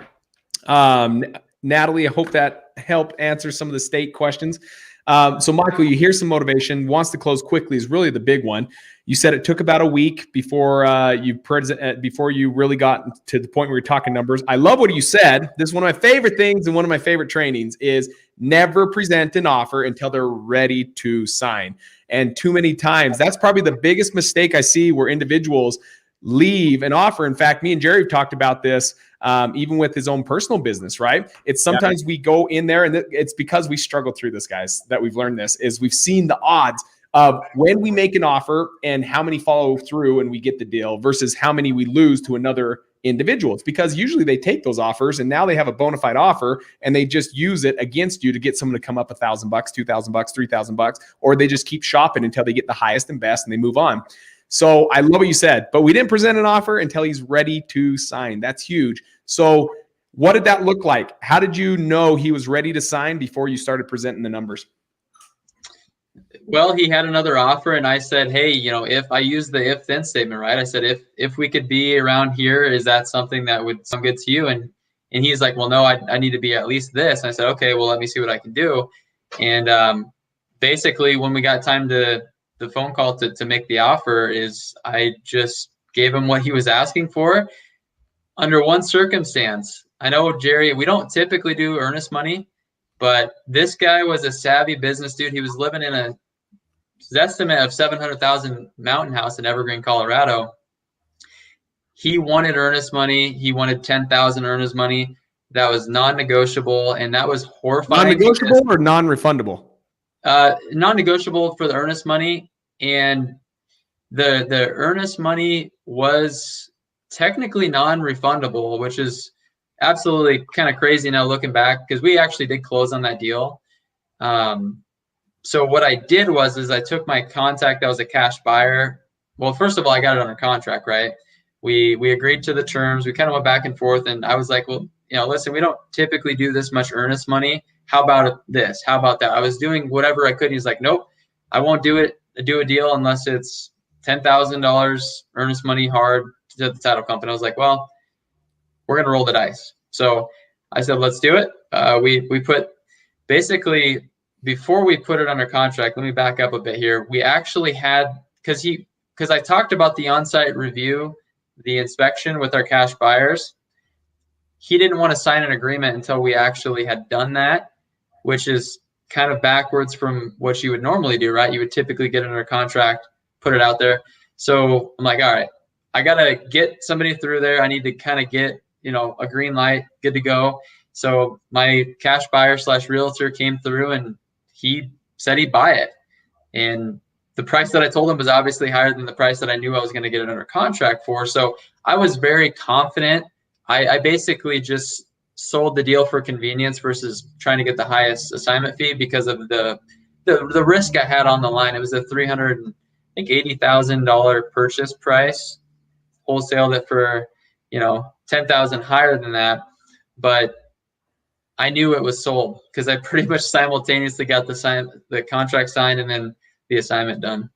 Natalie, I hope that helped answer some of the state questions. So Michael, you hear some motivation, wants to close quickly is really the big one. You said it took about a week before you really got to the point where you're talking numbers. I love what you said. This is one of my favorite things, and one of my favorite trainings is never present an offer until they're ready to sign. And too many times, that's probably the biggest mistake I see, where individuals leave an offer. In fact, me and Jerry have talked about this, even with his own personal business, right? It's sometimes we go in there, and it's because we struggle through this, guys, that we've learned this, is we've seen the odds of when we make an offer and how many follow through and we get the deal versus how many we lose to another individuals, because usually they take those offers and now they have a bona fide offer and they just use it against you to get someone to come up $1,000, $2,000, $3,000, or they just keep shopping until they get the highest and best and they move on. So I love what you said, but we didn't present an offer until he's ready to sign. That's huge. So what did that look like? How did you know he was ready to sign before you started presenting the numbers? Well, he had another offer and I said, hey, if I use the if then statement, right? I said, if we could be around here, is that something that would sound good to you? And he's like, well, no, I need to be at least this. And I said, okay, well, let me see what I can do. And basically when we got time to the phone call to make the offer, is I just gave him what he was asking for under one circumstance. I know, Jerry, we don't typically do earnest money, but this guy was a savvy business dude. He was living in a estimate of 700,000 mountain house in Evergreen, Colorado. He wanted earnest money. He wanted 10,000 earnest money. That was non-negotiable, and that was horrifying. Non-negotiable or non-refundable? Non-negotiable for the earnest money, and the earnest money was technically non-refundable, which is absolutely kind of crazy now looking back, because we actually did close on that deal. So what I did was I took my contact that was a cash buyer. Well, first of all, I got it under contract, right? We agreed to the terms. We kind of went back and forth, and I was like, well, listen, we don't typically do this much earnest money. How about this? How about that? I was doing whatever I could. He's like, nope, I won't do a deal unless it's $10,000 earnest money hard to the title company. I was like, well, we're going to roll the dice. So I said, let's do it. We put basically, before we put it under contract, let me back up a bit here. We actually had, because I talked about the on-site review, the inspection with our cash buyers. He didn't want to sign an agreement until we actually had done that, which is kind of backwards from what you would normally do, right? You would typically get under contract, put it out there. So I'm like, all right, I got to get somebody through there. I need to kind of get, a green light, good to go. So my cash buyer / realtor came through and he said he'd buy it. And the price that I told him was obviously higher than the price that I knew I was going to get it under contract for. So I was very confident. I basically just sold the deal for convenience versus trying to get the highest assignment fee because of the risk I had on the line. It was a $380,000 purchase price, wholesale that for, $10,000 higher than that. But I knew it was sold because I pretty much simultaneously got the contract signed and then the assignment done.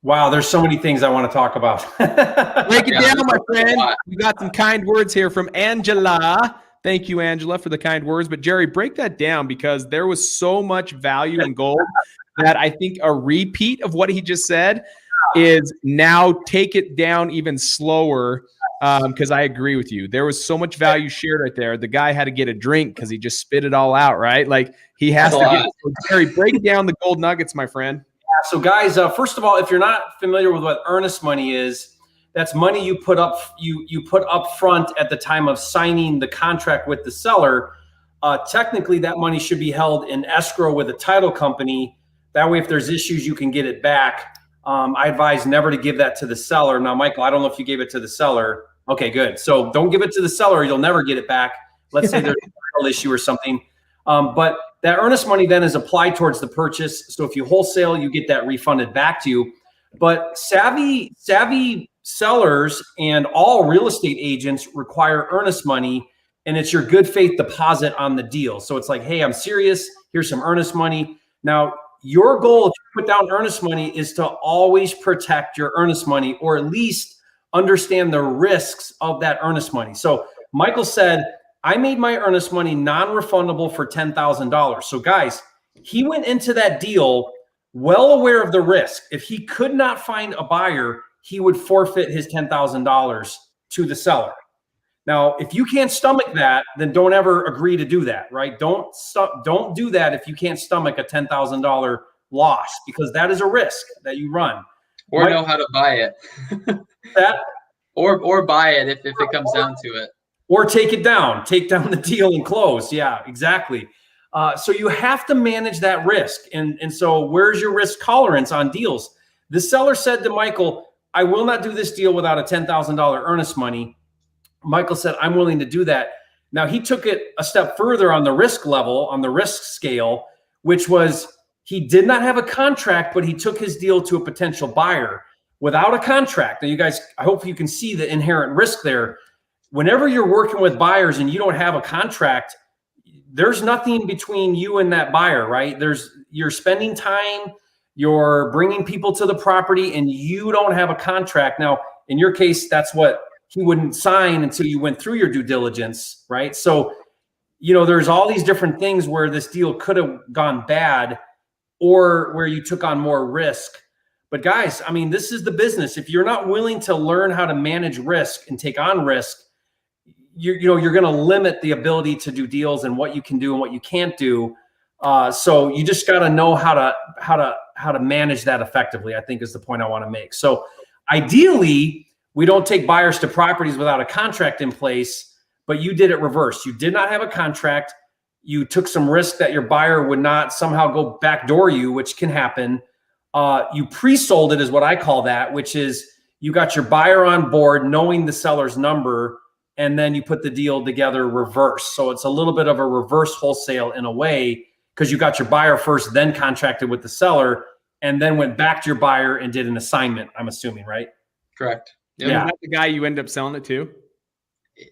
Wow, there's so many things I want to talk about. Break it down, my friend. We got some kind words here from Angela. Thank you, Angela, for the kind words. But Jerry, break that down, because there was so much value in gold that I think a repeat of what he just said is now take it down even slower. Because I agree with you. There was so much value shared right there. The guy had to get a drink because he just spit it all out, right? Like he has to get. So Jerry, break down the gold nuggets, my friend. So guys, first of all, if you're not familiar with what earnest money is, that's money you put up you put up front at the time of signing the contract with the seller. Technically, that money should be held in escrow with a title company. That way, if there's issues, you can get it back. I advise never to give that to the seller. Now, Michael, I don't know if you gave it to the seller. Okay, good. So don't give it to the seller. You'll never get it back. Let's say there's a title issue or something. But that earnest money then is applied towards the purchase. So if you wholesale, you get that refunded back to you. But savvy sellers and all real estate agents require earnest money, and it's your good faith deposit on the deal. So it's like, hey, I'm serious. Here's some earnest money. Now, your goal, if you put down earnest money, is to always protect your earnest money, or at least understand the risks of that earnest money. So Michael said, I made my earnest money non-refundable for $10,000. So guys, he went into that deal well aware of the risk. If he could not find a buyer, he would forfeit his $10,000 to the seller. Now, if you can't stomach that, then don't ever agree to do that, right? Don't do that if you can't stomach a $10,000 loss, because that is a risk that you run. Or know how to buy it. or buy it if it comes down to it. Or take it down. Take down the deal and close. Yeah, exactly. So you have to manage that risk. And so where's your risk tolerance on deals? The seller said to Michael, I will not do this deal without a $10,000 earnest money. Michael said, I'm willing to do that. Now he took it a step further on the risk level, on the risk scale, which was he did not have a contract, but he took his deal to a potential buyer without a contract. Now you guys, I hope you can see the inherent risk there. Whenever you're working with buyers and you don't have a contract, there's nothing between you and that buyer, right? You're spending time, you're bringing people to the property, and you don't have a contract. Now, in your case, that's what he wouldn't sign until you went through your due diligence, right? So, there's all these different things where this deal could have gone bad or where you took on more risk. But guys, I mean, this is the business. If you're not willing to learn how to manage risk and take on risk, you're going to limit the ability to do deals and what you can do and what you can't do. So you just got to know how to manage that effectively, I think is the point I want to make. So ideally, we don't take buyers to properties without a contract in place, but you did it reverse. You did not have a contract. You took some risk that your buyer would not somehow go backdoor you, which can happen. You pre-sold it is what I call that, which is you got your buyer on board knowing the seller's number, and then you put the deal together reverse. So it's a little bit of a reverse wholesale in a way, because you got your buyer first, then contracted with the seller, and then went back to your buyer and did an assignment, I'm assuming, right? Correct. Yep. Yeah. Was that the guy you end up selling it to?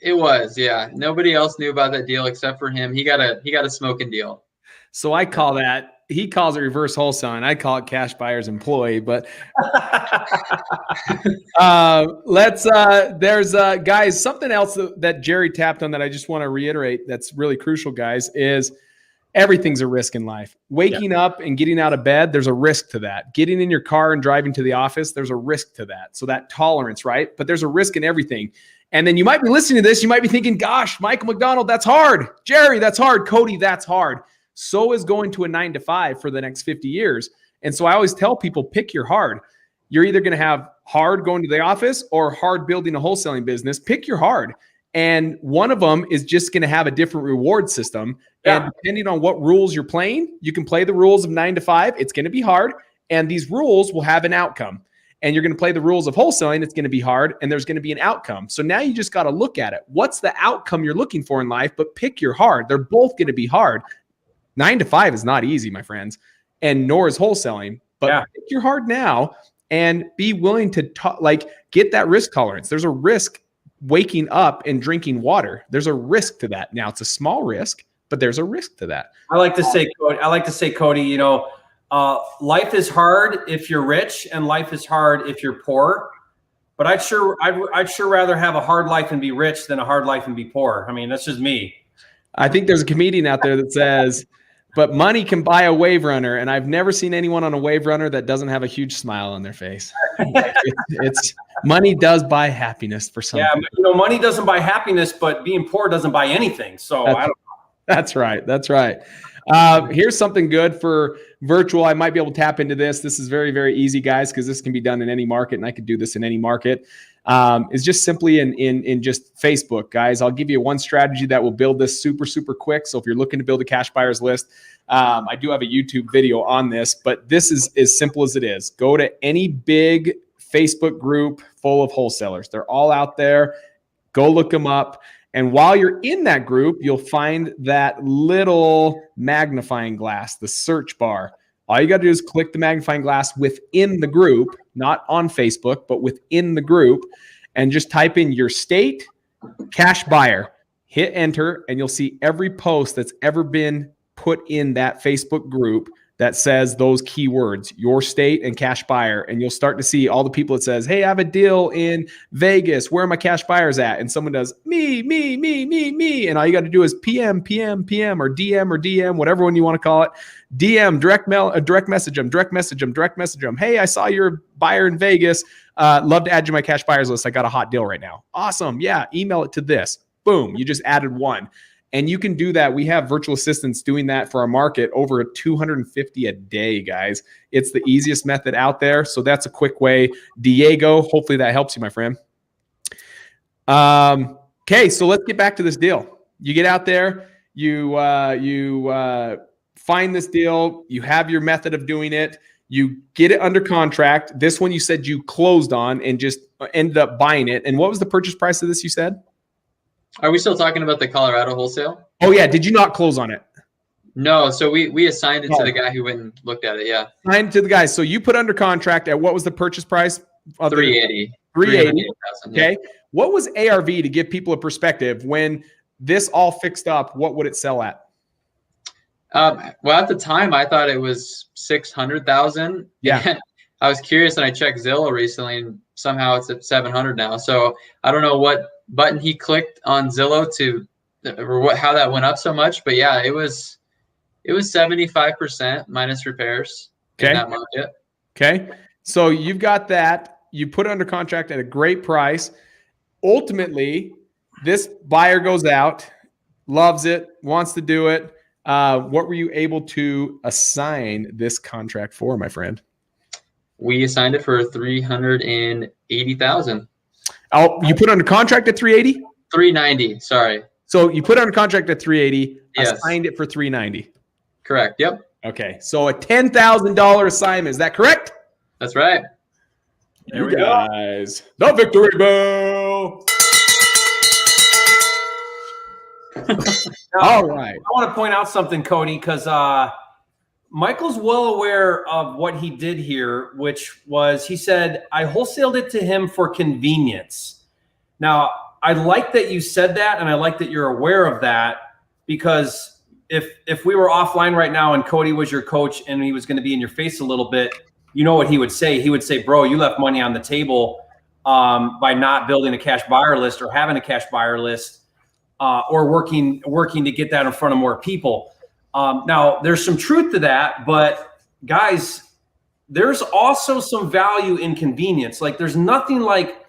It was, yeah. Nobody else knew about that deal except for him. He got a smoking deal. So I call that, he calls it reverse wholesaling. I call it cash buyer's employee, but there's guys, something else that Jerry tapped on that I just want to reiterate that's really crucial, guys, is everything's a risk in life. Waking up and getting out of bed, there's a risk to that. Getting in your car and driving to the office, there's a risk to that. So that tolerance, right? But there's a risk in everything. And then you might be listening to this, you might be thinking, gosh, Michael McDonald, that's hard. Jerry, that's hard. Cody, that's hard. So is going to a 9-to-5 for the next 50 years. And so I always tell people, pick your hard. You're either going to have hard going to the office or hard building a wholesaling business. Pick your hard. And one of them is just going to have a different reward system. Yeah. And depending on what rules you're playing, you can play the rules of 9-to-5. It's going to be hard. And these rules will have an outcome. And you're going to play the rules of wholesaling. It's going to be hard. And there's going to be an outcome. So now you just got to look at it. What's the outcome you're looking for in life? But pick your hard. They're both going to be hard. 9-to-5 is not easy, my friends. And nor is wholesaling. But pick your hard now and be willing to get that risk tolerance. There's a risk waking up and drinking water. There's a risk to that. Now it's a small risk, but there's a risk to that. I like to say, Cody, life is hard if you're rich and life is hard if you're poor. But I'd sure rather have a hard life and be rich than a hard life and be poor. I mean, that's just me. I think there's a comedian out there that says, but money can buy a wave runner. And I've never seen anyone on a wave runner that doesn't have a huge smile on their face. It's money does buy happiness for some. Yeah, money doesn't buy happiness, but being poor doesn't buy anything. So I don't know. That's right. That's right. Here's something good for virtual. I might be able to tap into this. This is very, very easy, guys, because this can be done in any market, and I could do this in any market. It's just simply in just Facebook, guys. I'll give you one strategy that will build this super, super quick. So if you're looking to build a cash buyers list, I do have a YouTube video on this, but this is as simple as it is. Go to any big Facebook group full of wholesalers. They're all out there. Go look them up. And while you're in that group, you'll find that little magnifying glass, the search bar. All you got to do is click the magnifying glass within the group, not on Facebook, but within the group, and just type in your state, cash buyer. Hit enter, and you'll see every post that's ever been put in that Facebook group that says those keywords, your state and cash buyer. And you'll start to see all the people that says, hey, I have a deal in Vegas. Where are my cash buyers at? And someone does me. And all you got to do is PM, or DM, whatever one you want to call it. DM, direct message them. Hey, I saw your buyer in Vegas. Love to add you to my cash buyers list. I got a hot deal right now. Awesome. Yeah. Email it to this. Boom. You just added one. And you can do that. We have virtual assistants doing that for our market, over 250 a day, guys. It's the easiest method out there. So that's a quick way. Diego, hopefully that helps you, my friend. Okay, so let's get back to this deal. You get out there, you find this deal, you have your method of doing it, you get it under contract. This one you said you closed on and just ended up buying it. And what was the purchase price of this you said? Are we still talking about the Colorado wholesale? Oh yeah. Did you not close on it? No. So we assigned it to the guy who went and looked at it. Yeah. Assigned to the guy. So you put under contract at what was the purchase price? 380. 380. Okay. Yeah. What was ARV to give people a perspective when this all fixed up? What would it sell at? Well, at the time, I thought it was 600,000. Yeah. I was curious, and I checked Zillow recently, and somehow it's at 700 now. So I don't know what button he clicked on Zillow how that went up so much, but yeah, it was 75% minus repairs in that market. Okay. So you've got that. You put it under contract at a great price. Ultimately, this buyer goes out, loves it, wants to do it. What were you able to assign this contract for, my friend? We assigned it for 380,000. Oh, you put under contract at 380? 390. Sorry. So you put under contract at 380. Yes. Assigned it for 390. Correct. Yep. Okay. So a $10,000 assignment. Is that correct? That's right. There we guys. Go. The victory bell. All right. I want to point out something, Cody, because Michael's well aware of what he did here, which was he said, I wholesaled it to him for convenience. Now, I like that you said that, and I like that you're aware of that, because if we were offline right now and Cody was your coach and he was going to be in your face a little bit, you know what he would say? He would say, bro, you left money on the table by not building a cash buyer list or having a cash buyer list or working to get that in front of more people. Now, there's some truth to that, but guys, there's also some value in convenience. Like there's nothing like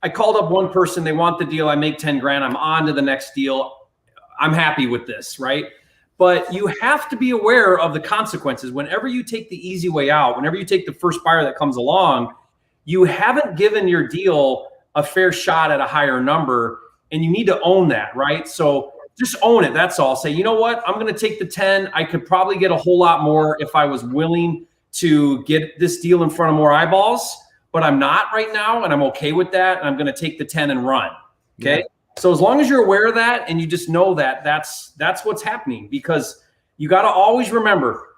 I called up one person, they want the deal, I make 10 grand, I'm on to the next deal. I'm happy with this, right? But you have to be aware of the consequences. Whenever you take the easy way out, whenever you take the first buyer that comes along, you haven't given your deal a fair shot at a higher number, and you need to own that, right? So just own it. That's all. Say, you know what? I'm going to take the 10. I could probably get a whole lot more if I was willing to get this deal in front of more eyeballs, but I'm not right now, and I'm okay with that, and I'm going to take the 10 and run. Okay? Yeah. So as long as you're aware of that and you just know that that's what's happening, because you got to always remember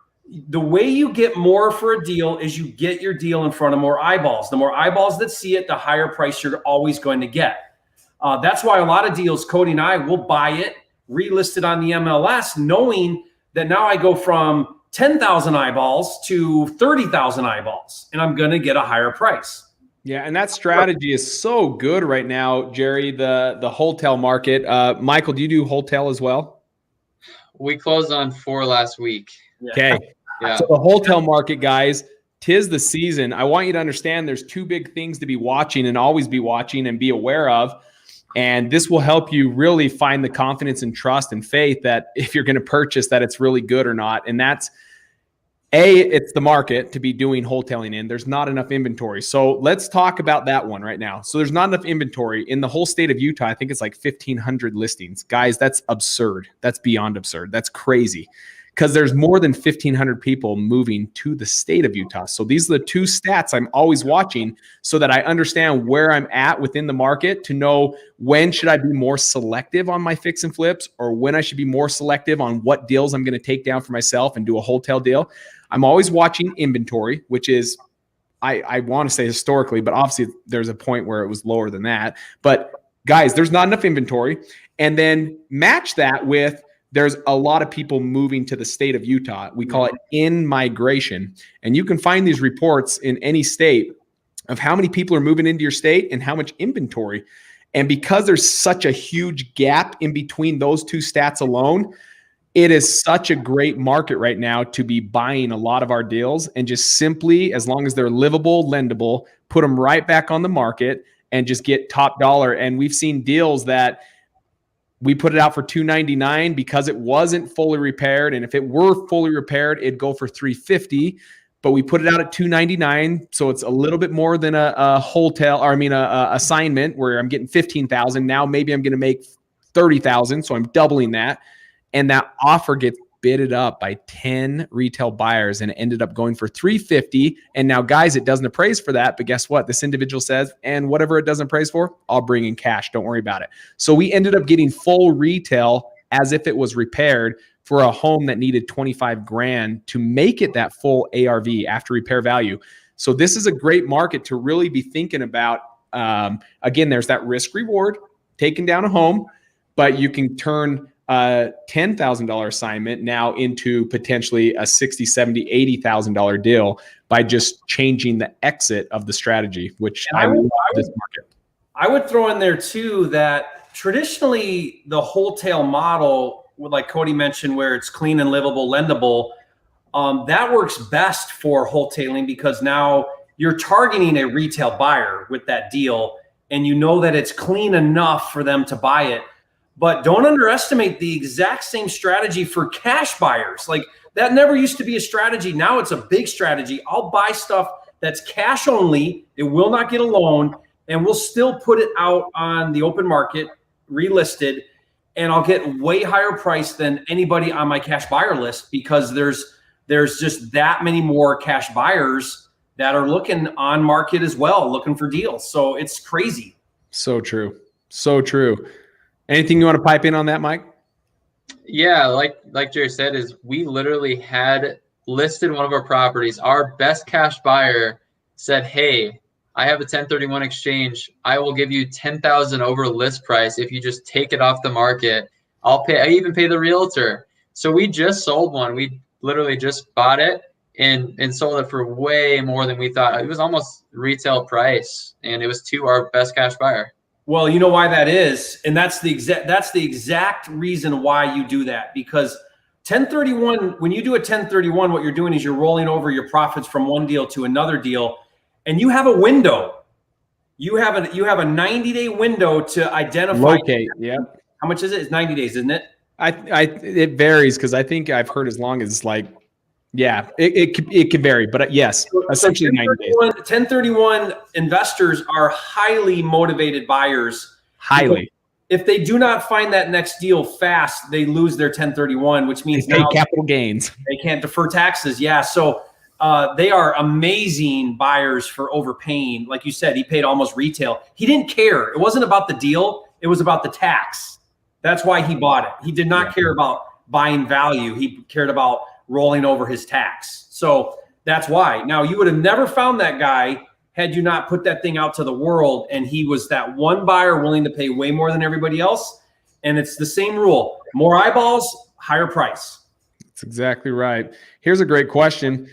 the way you get more for a deal is you get your deal in front of more eyeballs. The more eyeballs that see it, the higher price you're always going to get. That's why a lot of deals, Cody and I will buy it, relist it on the MLS, knowing that now I go from 10,000 eyeballs to 30,000 eyeballs, and I'm going to get a higher price. Yeah, and that strategy is so good right now, Jerry, the wholesale market. Michael, do you do wholesale as well? We closed on 4 last week. Okay. Yeah. So the wholesale market, guys, 'tis the season. I want you to understand there's 2 big things to be watching and always be watching and be aware of. And this will help you really find the confidence and trust and faith that if you're going to purchase that it's really good or not. And that's it's the market to be doing wholesaling in. There's not enough inventory. So let's talk about that one right now. So there's not enough inventory in the whole state of Utah. I think it's like 1,500 listings. Guys, that's absurd. That's beyond absurd. That's crazy. Because there's more than 1,500 people moving to the state of Utah. So these are the 2 stats I'm always watching so that I understand where I'm at within the market to know when should I be more selective on my fix and flips or when I should be more selective on what deals I'm going to take down for myself and do a wholesale deal. I'm always watching inventory, which is, I want to say historically, but obviously there's a point where it was lower than that. But guys, there's not enough inventory. And then match that with there's a lot of people moving to the state of Utah. We call it in-migration. And you can find these reports in any state of how many people are moving into your state and how much inventory. And because there's such a huge gap in between those 2 stats alone, it is such a great market right now to be buying a lot of our deals and just simply, as long as they're livable, lendable, put them right back on the market and just get top dollar. And we've seen deals that we put it out for $299 because it wasn't fully repaired. And if it were fully repaired, it'd go for $350, but we put it out at $299. So it's a little bit more than a wholesale, or a assignment where I'm getting $15,000. Now maybe I'm going to make $30,000. So I'm doubling that. And that offer gets bid it up by 10 retail buyers and it ended up going for $350. And now, guys, it doesn't appraise for that. But guess what? This individual says, and whatever it doesn't appraise for, I'll bring in cash. Don't worry about it. So we ended up getting full retail as if it was repaired for a home that needed 25 grand to make it that full ARV, after repair value. So this is a great market to really be thinking about. Again, there's that risk reward, taking down a home, but you can turn a $10,000 assignment now into potentially a $60,000, $70,000, $80,000 deal by just changing the exit of the strategy, which I love this market. I would throw in there too that traditionally the wholesale model, like Cody mentioned, where it's clean and livable, lendable, that works best for wholesaling because now you're targeting a retail buyer with that deal and you know that it's clean enough for them to buy it. But don't underestimate the exact same strategy for cash buyers. Like that never used to be a strategy. Now it's a big strategy. I'll buy stuff that's cash only. It will not get a loan, and we'll still put it out on the open market, relisted, and I'll get way higher price than anybody on my cash buyer list because there's just that many more cash buyers that are looking on market as well, looking for deals. So it's crazy. So true. So true. Anything you want to pipe in on that, Mike? Yeah, like Jerry said, is we literally had listed one of our properties. Our best cash buyer said, hey, I have a 1031 exchange. I will give you 10,000 over list price if you just take it off the market. I even pay the realtor. So we just sold one. We literally just bought it and sold it for way more than we thought. It was almost retail price, and it was to our best cash buyer. Well, you know why that is, and that's the exact reason why you do that. Because 1031, when you do a 1031, what you're doing is you're rolling over your profits from one deal to another deal, and you have a window. You have a 90-day window to identify. Locate. Yeah. How much is it? It's 90 days, isn't it? It varies because I think I've heard as long as it could vary, but yes, essentially 90 days. 1031 investors are highly motivated buyers. Highly. If they do not find that next deal fast, they lose their 1031, which means they pay capital gains. They can't defer taxes. Yeah. So they are amazing buyers for overpaying. Like you said, he paid almost retail. He didn't care. It wasn't about the deal. It was about the tax. That's why he bought it. He did not care about buying value. He cared about rolling over his tax. So that's why. Now, you would have never found that guy had you not put that thing out to the world, and he was that one buyer willing to pay way more than everybody else. And it's the same rule. More eyeballs, higher price. That's exactly right. Here's a great question.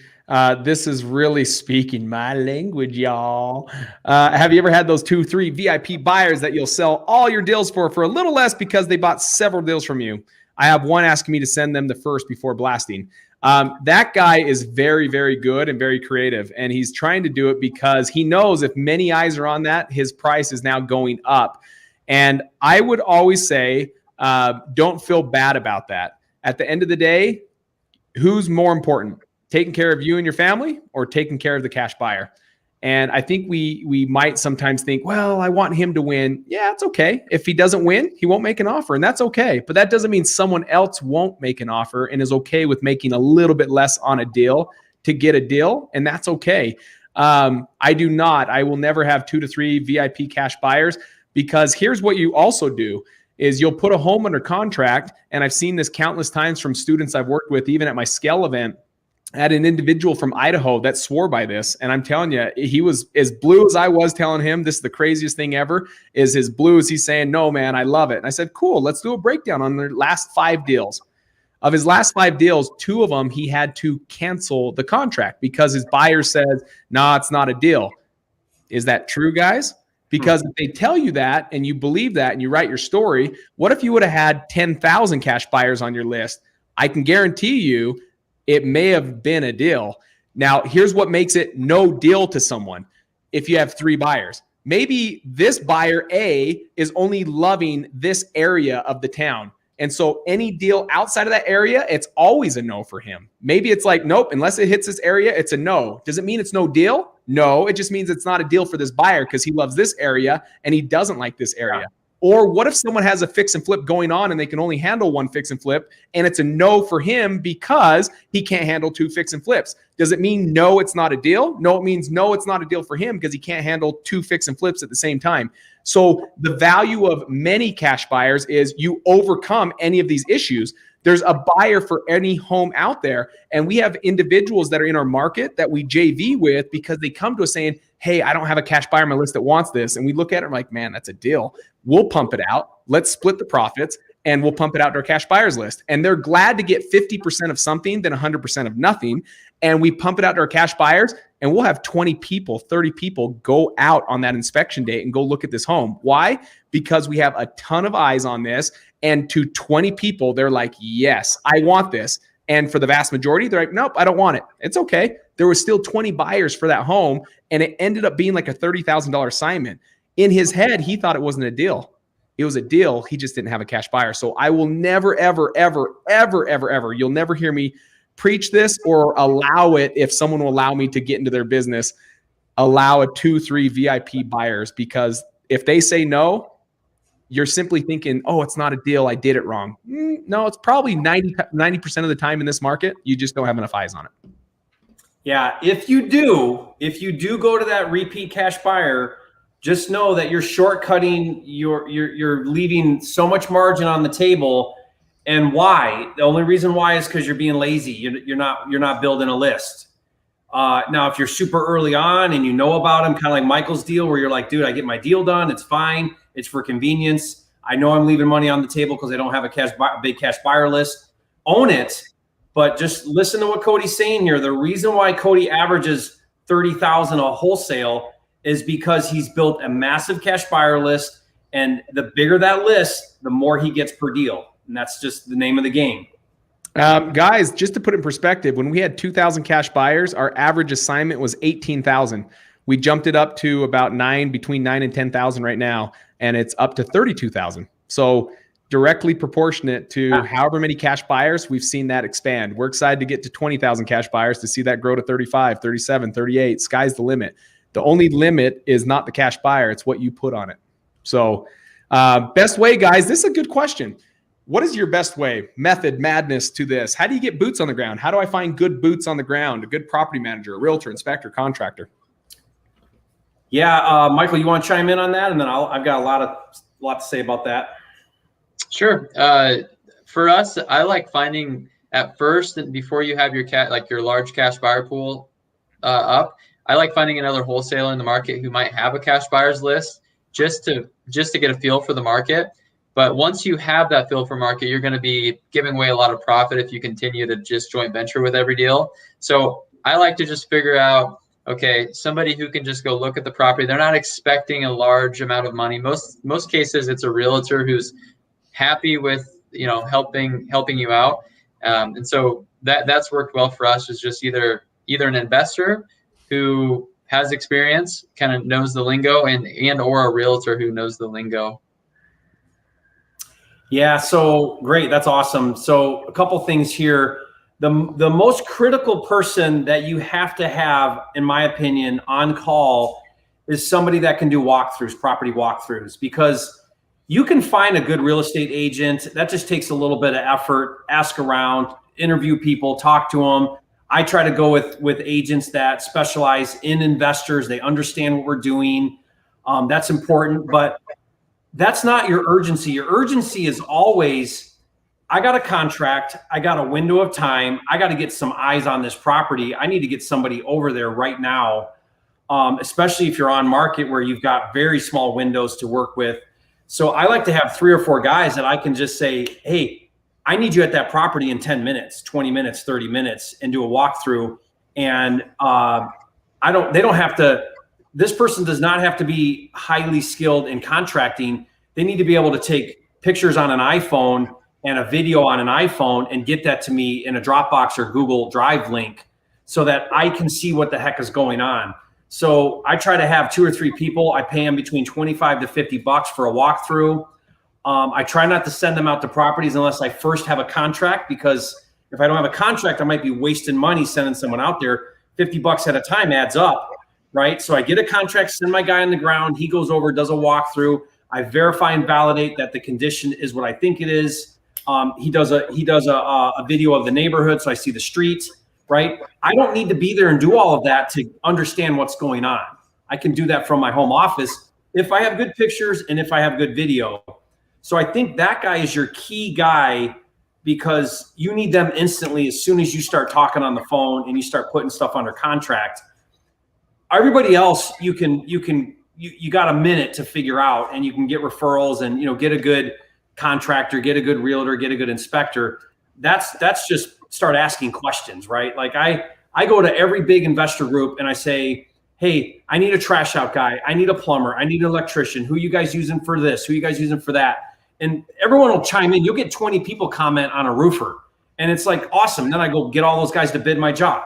This is really speaking my language, y'all. Have you ever had those 2-3 VIP buyers that you'll sell all your deals for a little less because they bought several deals from you? I have one asking me to send them the first before blasting. That guy is very, very good and very creative. And he's trying to do it because he knows if many eyes are on that, his price is now going up. And I would always say, don't feel bad about that. At the end of the day, who's more important? Taking care of you and your family or taking care of the cash buyer? And I think we might sometimes think, well, I want him to win. Yeah, it's okay. If he doesn't win, he won't make an offer, and that's okay. But that doesn't mean someone else won't make an offer and is okay with making a little bit less on a deal to get a deal, and that's okay. I will never have 2 to 3 VIP cash buyers, because here's what you also do is you'll put a home under contract, and I've seen this countless times from students I've worked with, even at my Scale event. I had an individual from Idaho that swore by this. And I'm telling you, he was as blue as I was telling him this is the craziest thing ever, is as blue as he's saying, no, man, I love it. And I said, cool, let's do a breakdown on their last 5 deals. Of his last 5 deals, 2 of them, he had to cancel the contract because his buyer says, nah, it's not a deal. Is that true, guys? Because if they tell you that and you believe that and you write your story, what if you would have had 10,000 cash buyers on your list? I can guarantee you it may have been a deal. Now, here's what makes it no deal to someone. If you have 3 buyers, maybe this buyer A is only loving this area of the town. And so any deal outside of that area, it's always a no for him. Maybe it's like, nope, unless it hits this area, it's a no. Does it mean it's no deal? No, it just means it's not a deal for this buyer because he loves this area and he doesn't like this area. Or what if someone has a fix and flip going on and they can only handle one fix and flip, and it's a no for him because he can't handle 2 fix and flips? Does it mean no, it's not a deal? No, it means no, it's not a deal for him because he can't handle 2 fix and flips at the same time. So the value of many cash buyers is you overcome any of these issues. There's a buyer for any home out there. And we have individuals that are in our market that we JV with because they come to us saying, hey, I don't have a cash buyer on my list that wants this. And we look at it and we're like, man, that's a deal. We'll pump it out. Let's split the profits and we'll pump it out to our cash buyers list. And they're glad to get 50% of something than 100% of nothing. And we pump it out to our cash buyers and we'll have 20 people, 30 people go out on that inspection date and go look at this home. Why? Because we have a ton of eyes on this. And to 20 people, they're like, yes, I want this. And for the vast majority, they're like, nope, I don't want it. It's okay. There was still 20 buyers for that home. And it ended up being like a $30,000 assignment. In his head, he thought it wasn't a deal. It was a deal. He just didn't have a cash buyer. So I will never, ever, ever, ever, ever, ever, you'll never hear me preach this or allow it. If someone will allow me to get into their business, allow a 2-3 VIP buyers, because if they say no, you're simply thinking, oh, it's not a deal. I did it wrong. No, it's probably 90% of the time in this market, you just don't have enough eyes on it. Yeah. If you do go to that repeat cash buyer, just know that you're shortcutting, you're leaving so much margin on the table. And why? The only reason why is because you're being lazy. You're not building a list. Now, if you're super early on and you know about them, kind of like Michael's deal, where you're like, dude, I get my deal done. It's fine. It's for convenience. I know I'm leaving money on the table because I don't have a big cash buyer list. Own it. But just listen to what Cody's saying here. The reason why Cody averages 30,000 a wholesale is because he's built a massive cash buyer list. And the bigger that list, the more he gets per deal. And that's just the name of the game. Guys, just to put it in perspective, when we had 2,000 cash buyers, our average assignment was 18,000. We jumped it up to about between 9 and 10,000 right now, and it's up to 32,000. So directly proportionate to however many cash buyers, we've seen that expand. We're excited to get to 20,000 cash buyers, to see that grow to 35, 37, 38. Sky's the limit. The only limit is not the cash buyer. It's what you put on it. So best way, guys, this is a good question. What is your best way, method, madness to this? How do you get boots on the ground? How do I find good boots on the ground? A good property manager, a realtor, inspector, contractor? Yeah, Michael, you want to chime in on that? And then I've got a lot to say about that. Sure. For us, I like finding at first, and before you have your your large cash buyer pool up, I like finding another wholesaler in the market who might have a cash buyers list just to get a feel for the market. But once you have that feel for market, you're going to be giving away a lot of profit if you continue to just joint venture with every deal. So I like to just figure out, okay, somebody who can just go look at the property. They're not expecting a large amount of money. Most cases, it's a realtor who's happy with, helping you out. And so that's worked well for us, is just either an investor who has experience, kind of knows the lingo, and or a realtor who knows the lingo. Yeah, so great. That's awesome. So a couple things here. The most critical person that you have to have, in my opinion, on call is somebody that can do walkthroughs, property walkthroughs, because you can find a good real estate agent. That just takes a little bit of effort. Ask around, interview people, talk to them. I try to go with agents that specialize in investors. They understand what we're doing. That's important, but that's not your urgency. Your urgency is always, I got a contract. I got a window of time. I got to get some eyes on this property. I need to get somebody over there right now, especially if you're on market where you've got very small windows to work with. So I like to have 3 or 4 guys that I can just say, hey, I need you at that property in 10 minutes, 20 minutes, 30 minutes, and do a walkthrough. And this person does not have to be highly skilled in contracting. They need to be able to take pictures on an iPhone and a video on an iPhone and get that to me in a Dropbox or Google Drive link so that I can see what the heck is going on. So I try to have 2 or 3 people. I pay them between $25 to $50 for a walkthrough. I try not to send them out to properties unless I first have a contract, because if I don't have a contract, I might be wasting money sending someone out there. $50 at a time adds up, right? So I get a contract, send my guy on the ground. He goes over, does a walkthrough. I verify and validate that the condition is what I think it is. He does a video of the neighborhood, so I see the street, right? I don't need to be there and do all of that to understand what's going on. I can do that from my home office if I have good pictures and if I have good video. So I think that guy is your key guy, because you need them instantly as soon as you start talking on the phone and you start putting stuff under contract. Everybody else, you got a minute to figure out, and you can get referrals and, you know, get a good contractor, get a good realtor, get a good inspector. That's just start asking questions, right? Like I go to every big investor group and I say, hey, I need a trash out guy. I need a plumber. I need an electrician. Who are you guys using for this? Who are you guys using for that? And everyone will chime in. You'll get 20 people comment on a roofer. And it's like, awesome. Then I go get all those guys to bid my job.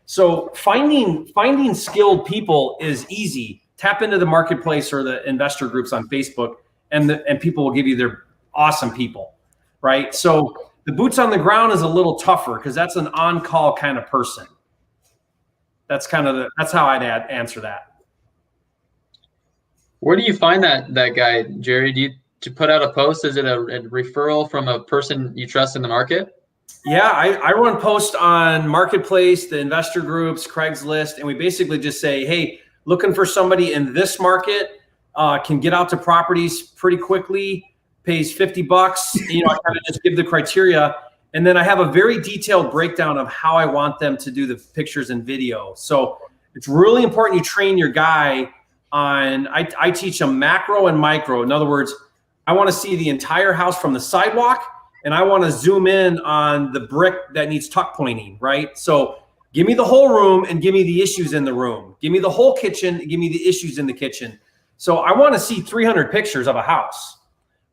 So finding skilled people is easy. Tap into the marketplace or the investor groups on Facebook, and people will give you their awesome people, right? So the boots on the ground is a little tougher because that's an on-call kind of person. That's how I'd answer that. Where do you find that guy, Jerry? Do you put out a post? Is it a referral from a person you trust in the market? Yeah, I run posts on Marketplace, the investor groups, Craigslist, and we basically just say, hey, looking for somebody in this market, can get out to properties pretty quickly, pays $50. You know, I kind of just give the criteria. And then I have a very detailed breakdown of how I want them to do the pictures and video. So it's really important you train your guy on, I teach them macro and micro. In other words, I want to see the entire house from the sidewalk, and I want to zoom in on the brick that needs tuck pointing, right? So give me the whole room and give me the issues in the room. Give me the whole kitchen and give me the issues in the kitchen. So I want to see 300 pictures of a house,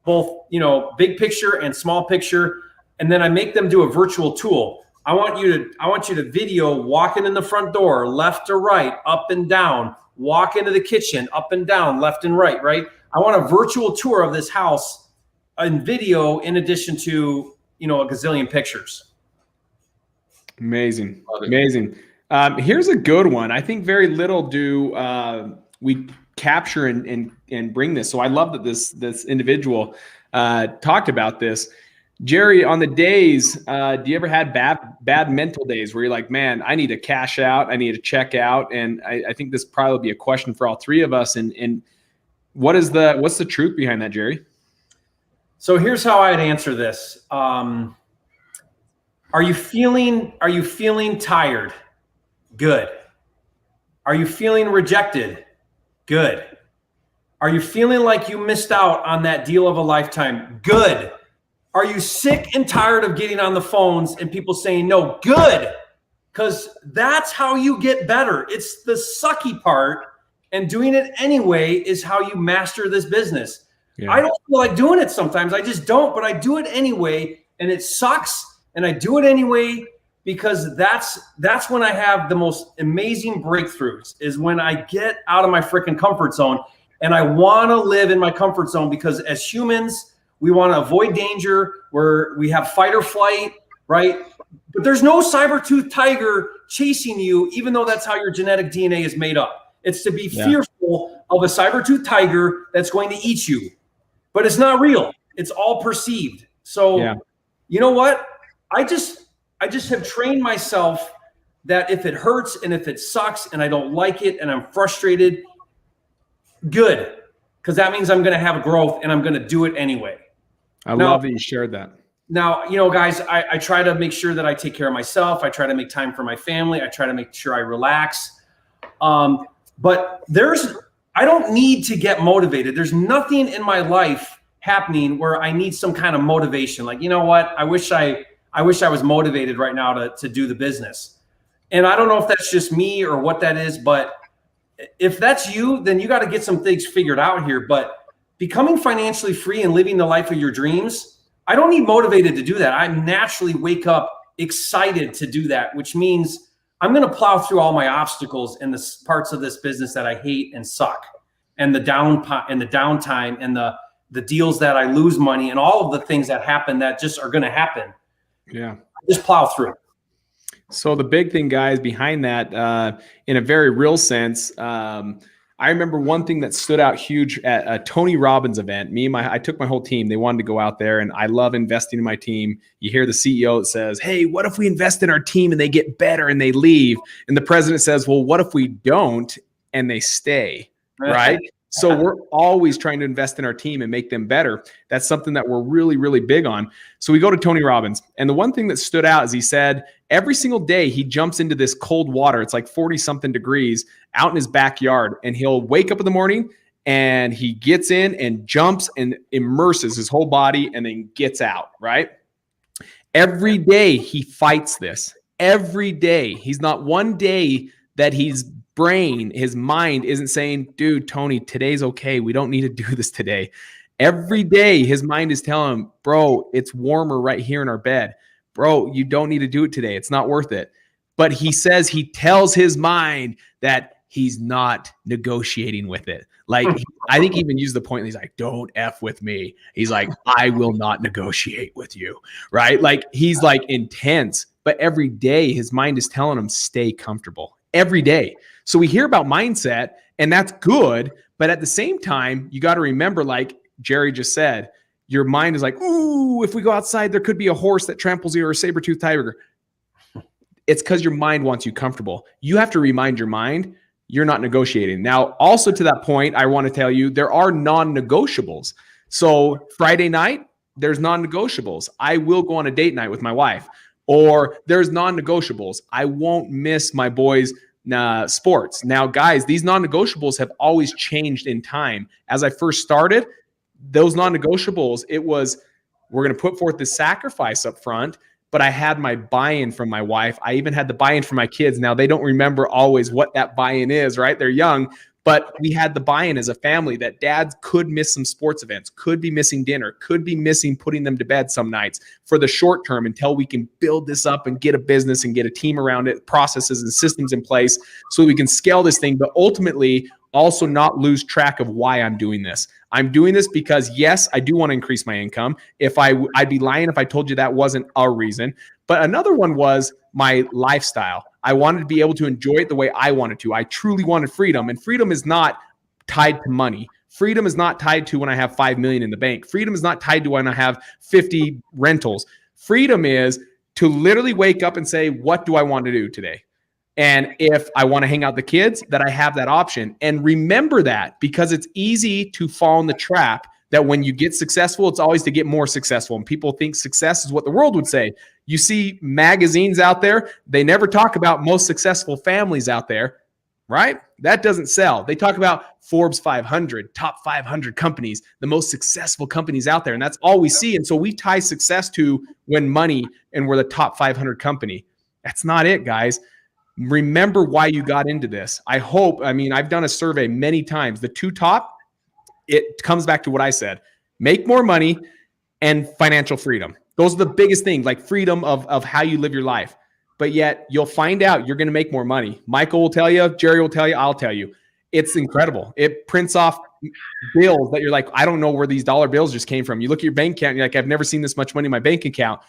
both, you know, big picture and small picture. And then I make them do a virtual tour. I want you to video walking in the front door, left to right, up and down, walk into the kitchen, up and down, left and right, right? I want a virtual tour of this house in video, in addition to, you know, a gazillion pictures. Amazing. Amazing. Here's a good one. I think very little do we capture and bring this. So I love that this individual talked about this. Jerry, on the days, do you ever had bad mental days where you're like, man, I need to cash out, I need to check out? And I think this probably will be a question for all three of us. And what's the truth behind that, Jerry? So here's how I'd answer this. Are you feeling tired? Good. Are you feeling rejected? Good. Are you feeling like you missed out on that deal of a lifetime? Good. Are you sick and tired of getting on the phones and people saying no? Good. Because that's how you get better. It's the sucky part, and doing it anyway is how you master this business. Yeah. I don't feel like doing it sometimes. I just don't, but I do it anyway, and it sucks, and I do it anyway because that's when I have the most amazing breakthroughs, is when I get out of my freaking comfort zone, and I want to live in my comfort zone, because as humans, we want to avoid danger, where we have fight or flight, right? But there's no saber-toothed tiger chasing you, even though that's how your genetic DNA is made up. It's to be fearful of a saber-toothed tiger that's going to eat you. But it's not real. It's all perceived. So, you know what? I just have trained myself that if it hurts and if it sucks and I don't like it and I'm frustrated, good. Because that means I'm going to have growth and I'm going to do it anyway. I love that you shared that. Now, you know, guys, I try to make sure that I take care of myself. I try to make time for my family. I try to make sure I relax. But I don't need to get motivated. There's nothing in my life happening where I need some kind of motivation. Like, you know what? I wish I was motivated right now to do the business. And I don't know if that's just me or what that is, but if that's you, then you got to get some things figured out here. But becoming financially free and living the life of your dreams, I don't need motivated to do that. I naturally wake up excited to do that, which means I'm going to plow through all my obstacles in the parts of this business that I hate and suck, and the downtime and the deals that I lose money and all of the things that happen that just are going to happen. Yeah. Just plow through. So the big thing, guys, behind that, in a very real sense, I remember one thing that stood out huge at a Tony Robbins event. I took my whole team. They wanted to go out there, and I love investing in my team. You hear the CEO that says, "Hey, what if we invest in our team and they get better and they leave?" And the president says, "Well, what if we don't and they stay?" Right? So we're always trying to invest in our team and make them better. That's something that we're really, really big on. So we go to Tony Robbins. And the one thing that stood out is he said every single day he jumps into this cold water. It's like 40 something degrees out in his backyard. And he'll wake up in the morning and he gets in and jumps and immerses his whole body and then gets out, right? Every day he fights this. Every day. He's not one day that his mind isn't saying, "Dude, Tony, today's okay. We don't need to do this today." Every day his mind is telling him, "Bro, it's warmer right here in our bed. Bro, you don't need to do it today. It's not worth it." But he tells his mind that he's not negotiating with it. Like, I think he even used the point, he's like, "Don't F with me." He's like, "I will not negotiate with you." Right? Like, he's like intense, but every day his mind is telling him, stay comfortable every day. So we hear about mindset, and that's good. But at the same time, you got to remember, like Jerry just said, your mind is like, "Ooh, if we go outside, there could be a horse that tramples you or a saber-toothed tiger." It's because your mind wants you comfortable. You have to remind your mind you're not negotiating. Now, also to that point, I want to tell you there are non-negotiables. So Friday night, there's non-negotiables. I will go on a date night with my wife. Or there's non-negotiables. I won't miss my boys' sports. Now, guys, these non-negotiables have always changed in time. As I first started, those non-negotiables, it was, we're going to put forth this sacrifice up front, but I had my buy-in from my wife. I even had the buy-in from my kids. Now, they don't remember always what that buy-in is, right? They're young, but we had the buy-in as a family that dads could miss some sports events, could be missing dinner, could be missing putting them to bed some nights for the short term until we can build this up and get a business and get a team around it, processes and systems in place so we can scale this thing, but ultimately also not lose track of why I'm doing this. I'm doing this because, yes, I do want to increase my income. I'd be lying if I told you that wasn't a reason. But another one was my lifestyle. I wanted to be able to enjoy it the way I wanted to. I truly wanted freedom, and freedom is not tied to money. Freedom is not tied to when I have 5 million in the bank. Freedom is not tied to when I have 50 rentals. Freedom is to literally wake up and say, what do I want to do today? And if I want to hang out with the kids, that I have that option. And remember that, because it's easy to fall in the trap that when you get successful, it's always to get more successful. And people think success is what the world would say. You see magazines out there, they never talk about most successful families out there, right? That doesn't sell. They talk about Forbes 500, top 500 companies, the most successful companies out there. And that's all we see. And so we tie success to win money and we're the top 500 company. That's not it, guys. Remember why you got into this. I've done a survey many times. The two top, it comes back to what I said. Make more money and financial freedom. Those are the biggest things, like freedom of how you live your life. But yet you'll find out you're going to make more money. Michael will tell you, Jerry will tell you, I'll tell you. It's incredible. It prints off bills that you're like, I don't know where these dollar bills just came from. You look at your bank account and you're like, I've never seen this much money in my bank account.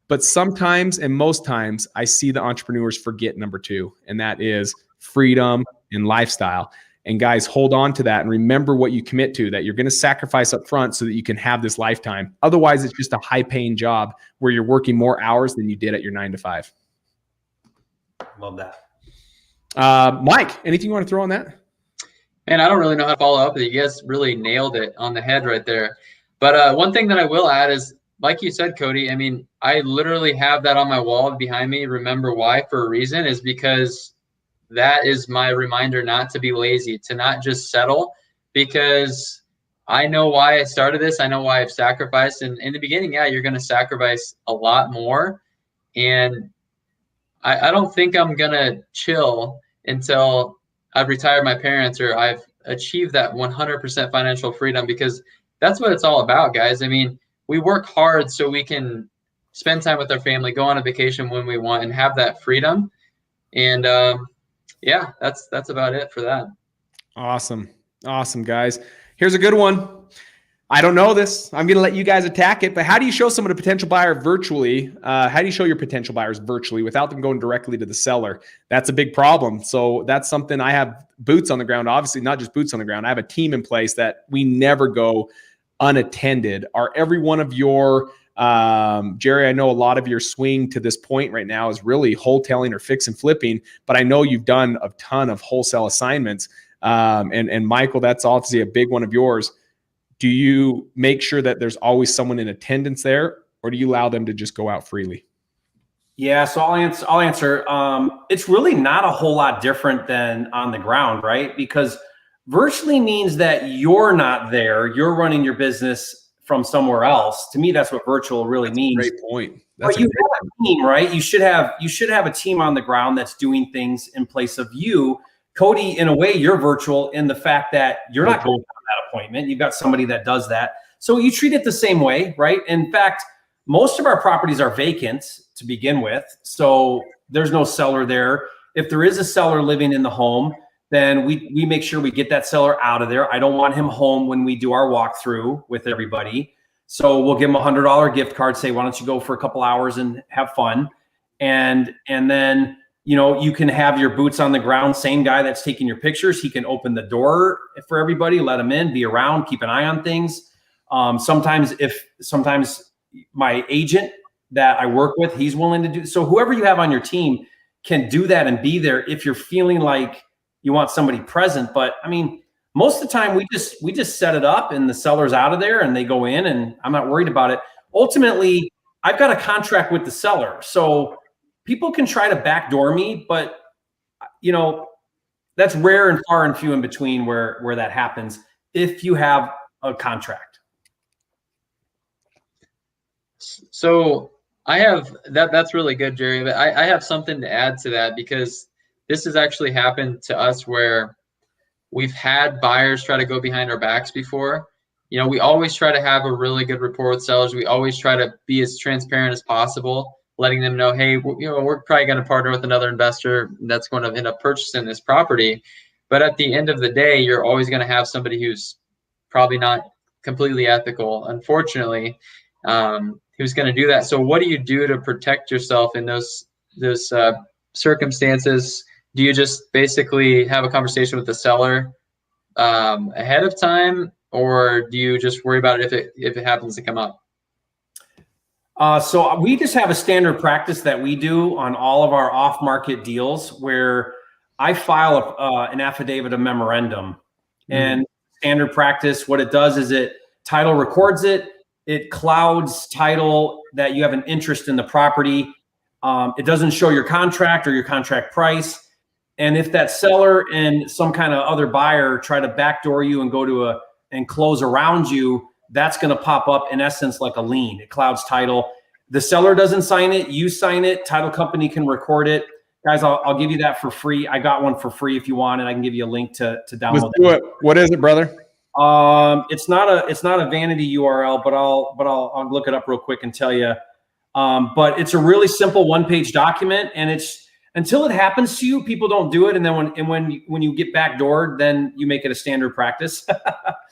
But sometimes, and most times, I see the entrepreneurs forget number two, and that is freedom and lifestyle. And guys, hold on to that and remember what you commit to, that you're going to sacrifice up front so that you can have this lifetime. Otherwise, it's just a high-paying job where you're working more hours than you did at your 9 to 5. Love that. Mike, anything you want to throw on that? Man, I don't really know how to follow up with it. You guys really nailed it on the head right there. But one thing that I will add is, like you said, Cody, I mean, I literally have that on my wall behind me. Remember why, for a reason, is because that is my reminder not to be lazy, to not just settle, because I know why I started this. I know why I've sacrificed. And in the beginning, yeah, you're going to sacrifice a lot more. And I don't think I'm going to chill until I've retired my parents or I've achieved that 100% financial freedom, because that's what it's all about, guys. I mean, we work hard so we can spend time with our family, go on a vacation when we want, and have that freedom. And yeah, that's about it for that. Awesome, guys. Here's a good one. I don't know this. I'm going to let you guys attack it. But how do you show someone a potential buyer virtually? How do you show your potential buyers virtually without them going directly to the seller? That's a big problem. So that's something I have boots on the ground. Obviously, not just boots on the ground. I have a team in place that we never go unattended. Are every one of your, Jerry, I know a lot of your swing to this point right now is really wholesaling or fix and flipping, but I know you've done a ton of wholesale assignments. And Michael, that's obviously a big one of yours. Do you make sure that there's always someone in attendance there, or do you allow them to just go out freely? Yeah, so I'll answer. It's really not a whole lot different than on the ground, right? Because virtually means that you're not there. You're running your business from somewhere else. To me, that's what virtual really means. Great point. But you have a team, right? You should have a team on the ground that's doing things in place of you. Cody, in a way, you're virtual in the fact that you're not going on that appointment. You've got somebody that does that. So you treat it the same way, right? In fact, most of our properties are vacant to begin with. So there's no seller there. If there is a seller living in the home, then we make sure we get that seller out of there. I don't want him home when we do our walkthrough with everybody. So we'll give him $100 gift card, say, why don't you go for a couple hours and have fun? And then, you know, you can have your boots on the ground, same guy that's taking your pictures. He can open the door for everybody, let them in, be around, keep an eye on things. Sometimes my agent that I work with, he's willing to do. So whoever you have on your team can do that and be there if you're feeling like you want somebody present. But I mean, most of the time we just set it up and the seller's out of there and they go in and I'm not worried about it. Ultimately, I've got a contract with the seller. So people can try to backdoor me, but you know, that's rare and far and few in between where that happens if you have a contract. So I have that's really good, Jerry, but I have something to add to that, because this has actually happened to us where we've had buyers try to go behind our backs before. You know, we always try to have a really good rapport with sellers. We always try to be as transparent as possible, letting them know, hey, you know, we're probably going to partner with another investor that's going to end up purchasing this property. But at the end of the day, you're always going to have somebody who's probably not completely ethical, unfortunately, who's going to do that. So what do you do to protect yourself in those circumstances? Do you just basically have a conversation with the seller ahead of time, or do you just worry about it if it happens to come up? So we just have a standard practice that we do on all of our off-market deals where I file an affidavit of memorandum. And standard practice, what it does is title records it. It clouds title that you have an interest in the property. It doesn't show your contract or your contract price. And if that seller and some kind of other buyer try to backdoor you and go and close around you, that's going to pop up in essence like a lien. It clouds title. The seller doesn't sign it. You sign it. Title company can record it. Guys, I'll give you that for free. I got one for free if you want it. I can give you a link to download. Let's do it. What is it, brother? It's not a vanity URL, but I'll look it up real quick and tell you. But it's a really simple one-page document, and it's until it happens to you, people don't do it. And then when you get backdoored, then you make it a standard practice.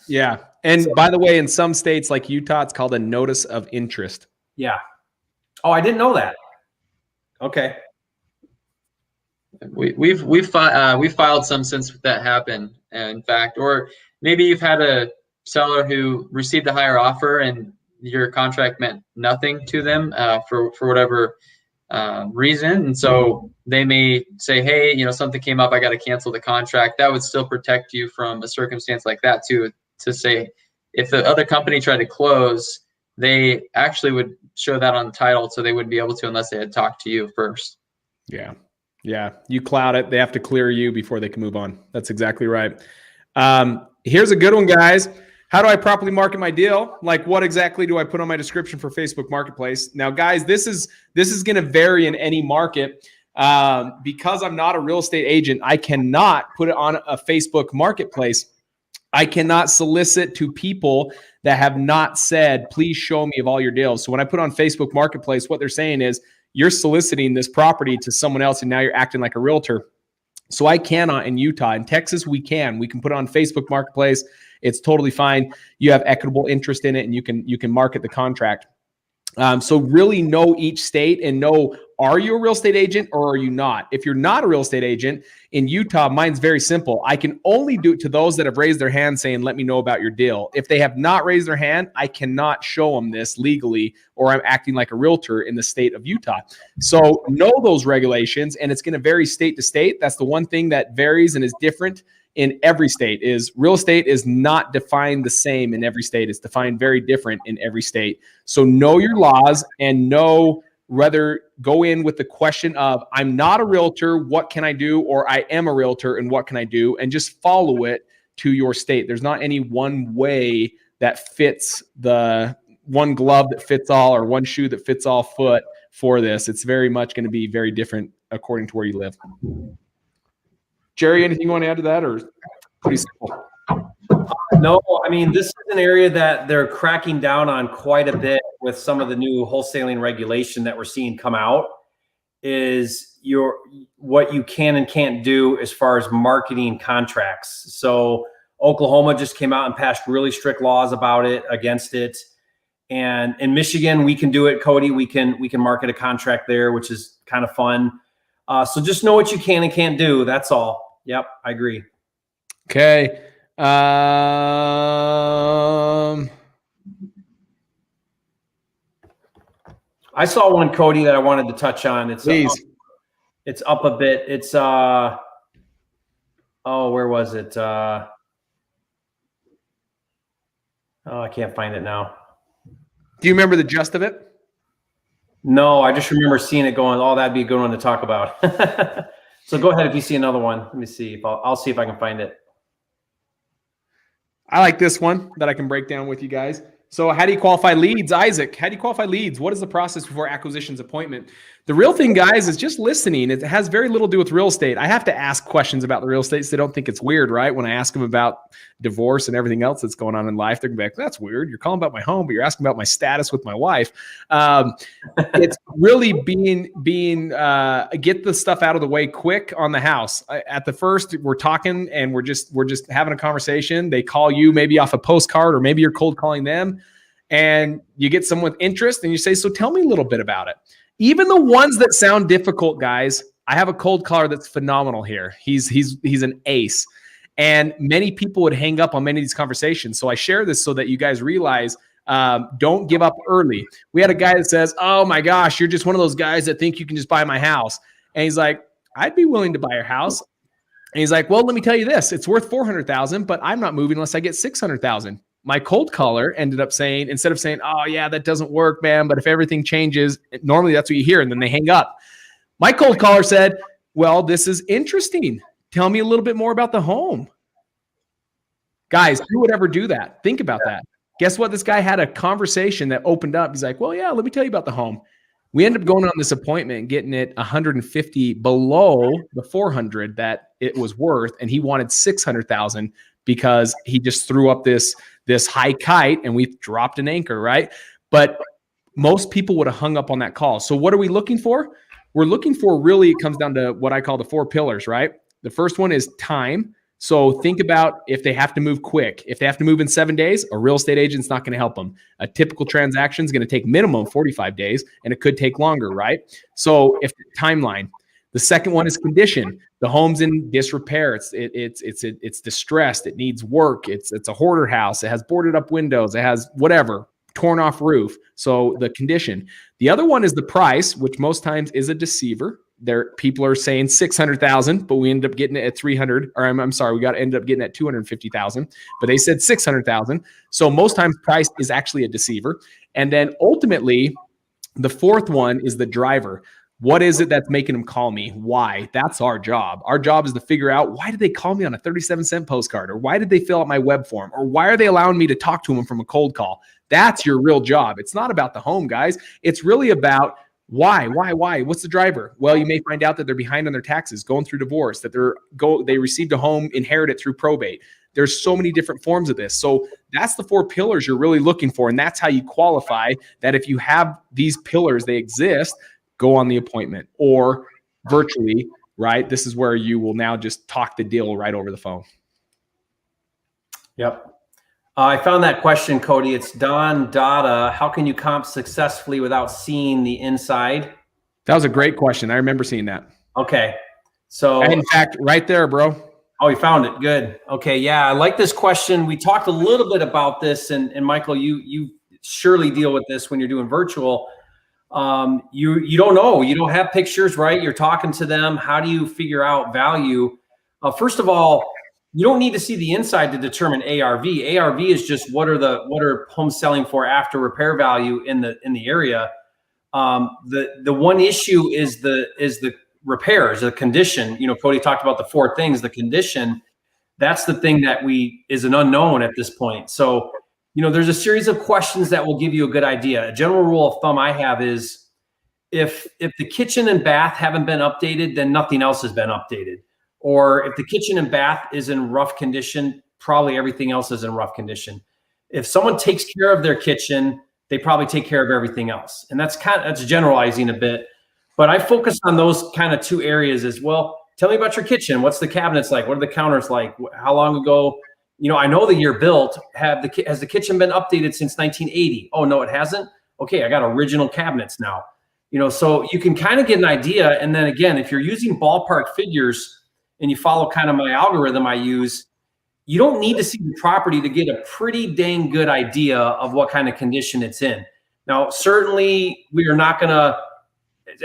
Yeah. And by the way, in some states like Utah, it's called a notice of interest. Yeah. Oh, I didn't know that. Okay. We've filed some since that happened. In fact, or maybe you've had a seller who received a higher offer and your contract meant nothing to them for whatever reason, and so they may say, hey, you know, something came up, I got to cancel the contract. That would still protect you from a circumstance like that too, to say if the other company tried to close, they actually would show that on the title, so they wouldn't be able to unless they had talked to you first. Yeah. You cloud it. They have to clear you before they can move on. That's exactly right. Here's a good one, guys. How do I properly market my deal? Like, what exactly do I put on my description for Facebook Marketplace? Now, guys, this is going to vary in any market. Because I'm not a real estate agent, I cannot put it on a Facebook Marketplace. I cannot solicit to people that have not said, please show me of all your deals. So when I put on Facebook Marketplace, what they're saying is, you're soliciting this property to someone else, and now you're acting like a realtor. So I cannot in Utah. In Texas, we can put it on Facebook Marketplace. It's totally fine. You have equitable interest in it, and you can market the contract. So really know each state and know, are you a real estate agent or are you not? If you're not a real estate agent in Utah, mine's very simple. I can only do it to those that have raised their hand saying, let me know about your deal. If they have not raised their hand, I cannot show them this legally, or I'm acting like a realtor in the state of Utah. So know those regulations, and it's going to vary state to state. That's the one thing that varies and is different in every state. Is real estate is not defined the same in every state. It's defined very different in every state. So know your laws and know whether go in with the question of, I'm not a realtor, what can I do? Or I am a realtor and what can I do? And just follow it to your state. There's not any one way that fits, the one glove that fits all, or one shoe that fits all foot for this. It's very much going to be very different according to where you live. Jerry, anything you want to add to that, or pretty simple? No, I mean, this is an area that they're cracking down on quite a bit with some of the new wholesaling regulation that we're seeing come out, is what you can and can't do as far as marketing contracts. So Oklahoma just came out and passed really strict laws against it. And in Michigan, we can do it, Cody. We can market a contract there, which is kind of fun. So just know what you can and can't do. That's all. Yep, I agree. Okay. I saw one, Cody, that I wanted to touch on. It's up a bit. It's where was it? I can't find it now. Do you remember the gist of it? No, I just remember seeing it going, oh, that'd be a good one to talk about. So go ahead if you see another one. Let me see if I'll see if I can find it. I like this one that I can break down with you guys. So how do you qualify leads? Isaac, how do you qualify leads? What is the process before acquisitions appointment? The real thing, guys, is just listening. It has very little to do with real estate. I have to ask questions about the real estate so they don't think it's weird, right? When I ask them about divorce and everything else that's going on in life, they're going to be like, that's weird. You're calling about my home, but you're asking about my status with my wife. It's really get the stuff out of the way quick on the house. At the first, we're talking and we're just having a conversation. They call you maybe off a postcard, or maybe you're cold calling them, and you get someone with interest and you say, so tell me a little bit about it. Even the ones that sound difficult, guys, I have a cold caller that's phenomenal here. He's an ace. And many people would hang up on many of these conversations. So I share this so that you guys realize, don't give up early. We had a guy that says, oh my gosh, you're just one of those guys that think you can just buy my house. And he's like, I'd be willing to buy your house. And he's like, well, let me tell you this, it's worth $400,000, but I'm not moving unless I get $600,000. My cold caller ended up saying, instead of saying, oh yeah, that doesn't work, man, but if everything changes, normally that's what you hear, and then they hang up. My cold caller said, well, this is interesting. Tell me a little bit more about the home. Guys, who would ever do that? Think about that. Guess what? This guy had a conversation that opened up. He's like, well, yeah, let me tell you about the home. We ended up going on this appointment and getting it 150 below the 400 that it was worth, and he wanted 600,000 because he just threw up this high kite and we dropped an anchor, right? But most people would have hung up on that call. So what are we looking for? We're looking for, really, it comes down to what I call the 4 pillars, right? The first one is time. So think about if they have to move quick. If they have to move in 7 days, a real estate agent's not going to help them. A typical transaction is going to take minimum 45 days, and it could take longer, right? So if the timeline. The second one is condition. The home's in disrepair. It's distressed. It needs work. It's a hoarder house. It has boarded up windows. It has whatever, torn off roof. So the condition. The other one is the price, which most times is a deceiver. People are saying 600,000, but we ended up getting it at 300. Or I'm sorry, we ended up getting it at 250,000, but they said 600,000. So most times price is actually a deceiver. And then ultimately, the fourth one is the driver. What is it that's making them call me? Why? That's our job. Our job is to figure out, why did they call me on a 37-cent postcard? Or why did they fill out my web form? Or why are they allowing me to talk to them from a cold call? That's your real job. It's not about the home, guys. It's really about why? What's the driver? Well, you may find out that they're behind on their taxes, going through divorce, that they received a home inherited through probate. There's so many different forms of this. So that's the 4 pillars you're really looking for. And that's how you qualify that if you have these pillars, they exist, go on the appointment, or virtually right? This is where you will now just talk the deal right over the phone. Yep. I found that question, Cody. It's Don Dada. How can you comp successfully without seeing the inside? That was a great question. I remember seeing that. Okay. So and in fact, right there, bro. Oh, you found it. Good. Okay. Yeah. I like this question. We talked a little bit about this, and Michael, you surely deal with this when you're doing virtual. You don't know, you don't have pictures, right? You're talking to them. How do you figure out value? First of all, you don't need to see the inside to determine ARV. ARV is just what are homes selling for after repair value in the area. The one issue is the repairs, the condition. Cody talked about the 4 things. The condition, that's the thing that is an unknown at this point. So there's a series of questions that will give you a good idea. A general rule of thumb I have is if the kitchen and bath haven't been updated, then nothing else has been updated. Or if the kitchen and bath is in rough condition, probably everything else is in rough condition. If someone takes care of their kitchen, they probably take care of everything else. And that's generalizing a bit, but I focus on those kind of 2 areas as well. Tell me about your kitchen. What's the cabinets like? What are the counters like? How long ago? I know the year built. Has the kitchen been updated since 1980? Oh, no, it hasn't. Okay, I got original cabinets now. So you can kind of get an idea. And then again, if you're using ballpark figures and you follow kind of my algorithm I use, you don't need to see the property to get a pretty dang good idea of what kind of condition it's in. Now, certainly we are not going to,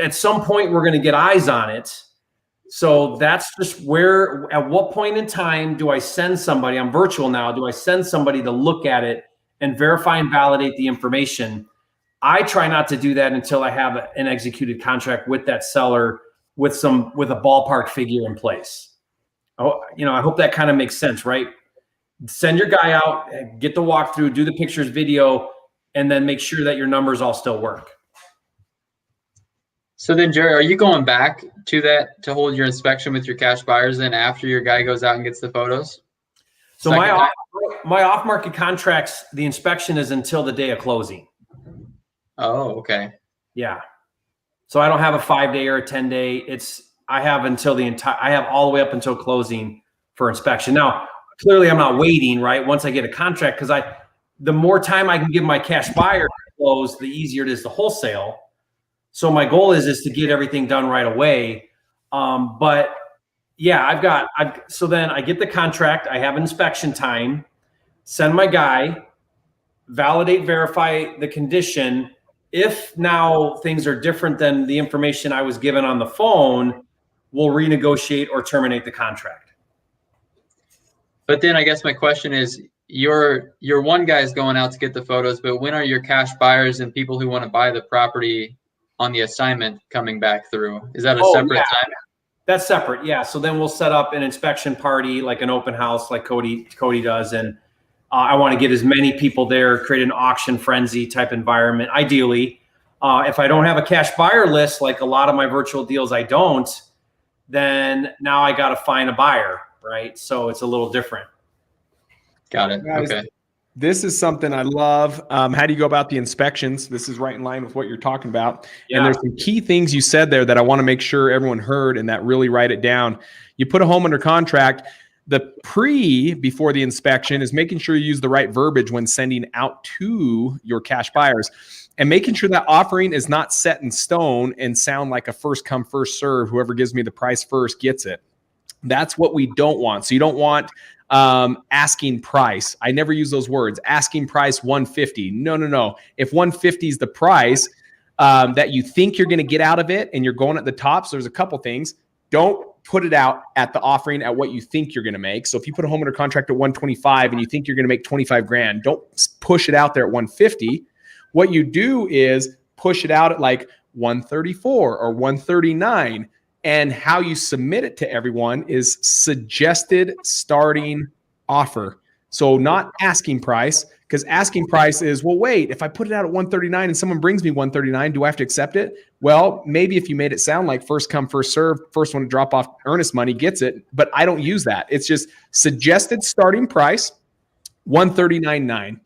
at some point, we're going to get eyes on it. So that's just where, at what point in time do I send somebody, I'm virtual now, do I send somebody to look at it and verify and validate the information? I try not to do that until I have an executed contract with that seller with a ballpark figure in place. Oh, I hope that kind of makes sense, right? Send your guy out, get the walkthrough, do the pictures, video, and then make sure that your numbers all still work. So then, Jerry, are you going back to that to hold your inspection with your cash buyers then after your guy goes out and gets the photos? So my off-market contracts, the inspection is until the day of closing. Oh, okay. Yeah. So I don't have a 5-day or a 10-day. I have all the way up until closing for inspection. Now, clearly I'm not waiting, right? Once I get a contract, because the more time I can give my cash buyer to close, the easier it is to wholesale. So my goal is to get everything done right away. But yeah, so then I get the contract, I have inspection time, send my guy, validate, verify the condition. If now things are different than the information I was given on the phone, we'll renegotiate or terminate the contract. But then I guess my question is, your one guy's going out to get the photos, but when are your cash buyers and people who want to buy the property on the assignment coming back through? Is that a separate time? That's separate. Yeah. So then we'll set up an inspection party, like an open house, like Cody does. And I want to get as many people there, create an auction frenzy type environment. Ideally, if I don't have a cash buyer list, like a lot of my virtual deals, I don't, then now I got to find a buyer, right? So it's a little different. Got it. Okay. This is something I love. How do you go about the inspections? This is right in line with what you're talking about. Yeah. And there's some key things you said there that I want to make sure everyone heard and that really write it down. You put a home under contract. The before the inspection is making sure you use the right verbiage when sending out to your cash buyers and making sure that offering is not set in stone and sound like a first come, first serve. Whoever gives me the price first gets it. That's what we don't want. So you don't want asking price. I never use those words. Asking price 150. No. If 150 is the price that you think you're going to get out of it and you're going at the top, so there's a couple things. Don't put it out at the offering at what you think you're going to make. So if you put a home under contract at 125 and you think you're going to make 25 grand, don't push it out there at 150. What you do is push it out at like 134 or 139. And how you submit it to everyone is suggested starting offer. So not asking price, because asking price is, well, wait, if I put it out at 139 and someone brings me 139, do I have to accept it? Well, maybe if you made it sound like first come, first serve, first one to drop off earnest money gets it, but I don't use that. It's just suggested starting price, 139.9.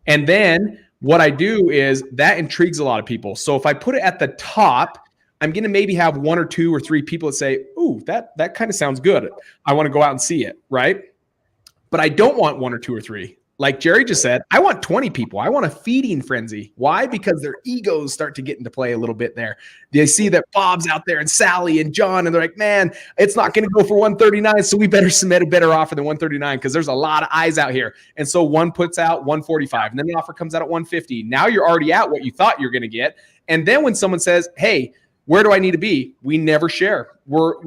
And then what I do is that intrigues a lot of people. So if I put it at the top, I'm going to maybe have 1 or 2 or 3 people that say, ooh, that kind of sounds good. I want to go out and see it, right? But I don't want 1 or 2 or 3. Like Jerry just said, I want 20 people. I want a feeding frenzy. Why? Because their egos start to get into play a little bit there. They see that Bob's out there and Sally and John, and they're like, man, it's not going to go for 139, so we better submit a better offer than 139 because there's a lot of eyes out here. And so one puts out 145, and then the offer comes out at 150. Now you're already at what you thought you're going to get. And then when someone says, hey, where do I need to be? We never share.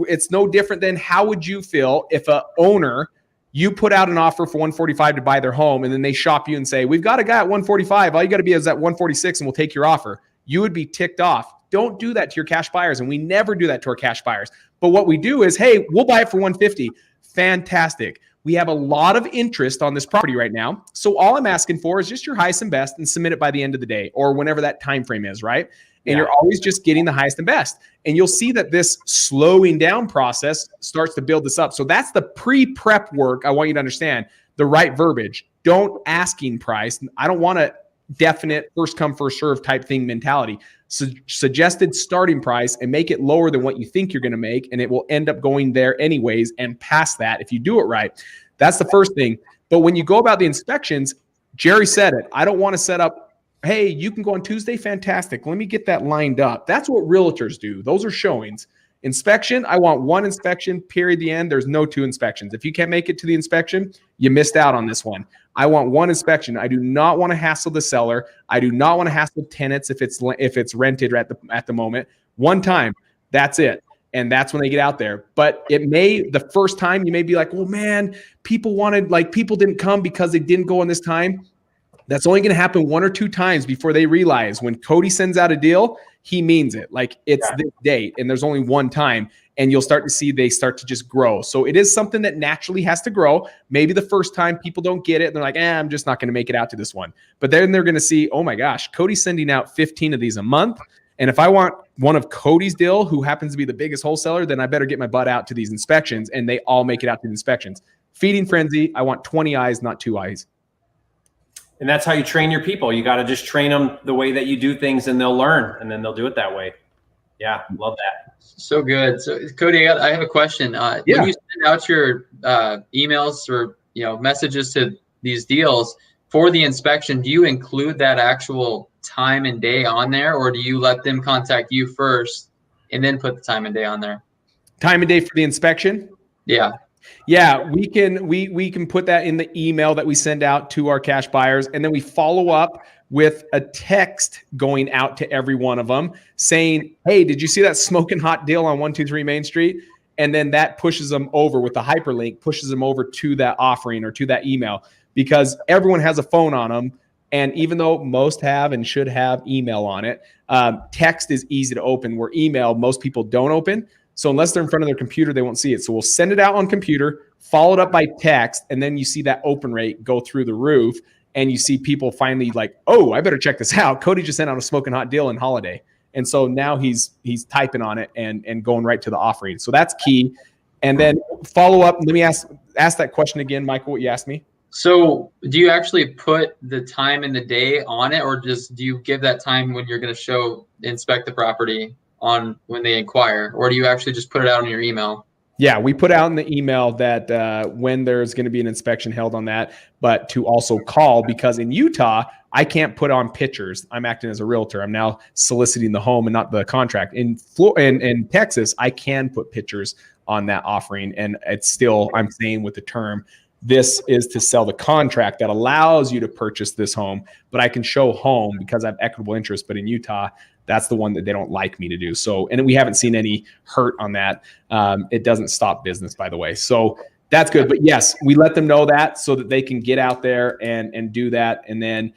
It's no different than how would you feel if a owner – you put out an offer for 145 to buy their home, and then they shop you and say, we've got a guy at 145. All you got to be is at 146 and we'll take your offer. You would be ticked off. Don't do that to your cash buyers. And we never do that to our cash buyers. But what we do is, hey, we'll buy it for 150. Fantastic. We have a lot of interest on this property right now. So all I'm asking for is just your highest and best and submit it by the end of the day or whenever that time frame is, right? And you're always just getting the highest and best. And you'll see that this slowing down process starts to build this up. So that's the pre-prep work. I want you to understand the right verbiage. Don't asking price. I don't want a definite first come, first serve type thing mentality. Suggested starting price and make it lower than what you think you're going to make. And it will end up going there anyways and past that if you do it right. That's the first thing. But when you go about the inspections, Jerry said it. I don't want to set up, hey, you can go on Tuesday. Fantastic. Let me get that lined up. That's what realtors do. Those are showings. Inspection, I want 1 inspection, period, the end. There's no 2 inspections. If you can't make it to the inspection, you missed out on this one. I want 1 inspection. I do not want to hassle the seller. I do not want to hassle tenants if it's rented at the moment. 1 time, that's it. And that's when they get out there. But the first time you may be like, well, man, people didn't come because they didn't go on this time. That's only going to happen 1 or 2 times before they realize when Cody sends out a deal, he means it. Like it's this date and there's only 1 time, and you'll start to see they start to just grow. So it is something that naturally has to grow. Maybe the first time people don't get it. And they're like, I'm just not going to make it out to this one. But then they're going to see, oh my gosh, Cody's sending out 15 of these a month. And if I want one of Cody's deal, who happens to be the biggest wholesaler, then I better get my butt out to these inspections, and they all make it out to the inspections. Feeding frenzy. I want 20 eyes, not 2 eyes. And that's how you train your people. You got to just train them the way that you do things, and they'll learn, and then they'll do it that way. Yeah, love that. So good. So Cody, I have a question. When you send out your emails or messages to these deals for the inspection, do you include that actual time and day on there, or do you let them contact you first and then put the time and day on there? Time and day for the inspection? Yeah. Yeah, we can put that in the email that we send out to our cash buyers, and then we follow up with a text going out to every one of them saying, hey, did you see that smoking hot deal on 123 Main Street? And then that pushes them over with the hyperlink, pushes them over to that offering or to that email, because everyone has a phone on them. And even though most have and should have email on it, text is easy to open, where email, most people don't open. So unless they're in front of their computer, they won't see it. So we'll send it out on computer, followed up by text, and then you see that open rate go through the roof, and you see people finally like, oh, I better check this out. Cody just sent out a smoking hot deal in Holiday. And so now he's typing on it and going right to the offering. So that's key. And then follow up. Let me ask that question again, Michael, what you asked me. So do you actually put the time and the day on it, or just do you give that time when you're going to inspect the property on when they inquire, or do you actually just put it out in your email? Yeah, we put out in the email that when there's going to be an inspection held on that, but to also call, because in Utah, I can't put on pictures. I'm acting as a realtor. I'm now soliciting the home and not the contract. In Texas, I can put pictures on that offering, and it's still, I'm saying with the term, this is to sell the contract that allows you to purchase this home, but I can show home because I have equitable interest. But in Utah, that's the one that they don't like me to do. So, and we haven't seen any hurt on that. It doesn't stop business, by the way. So that's good. But yes, we let them know that so that they can get out there and do that. And then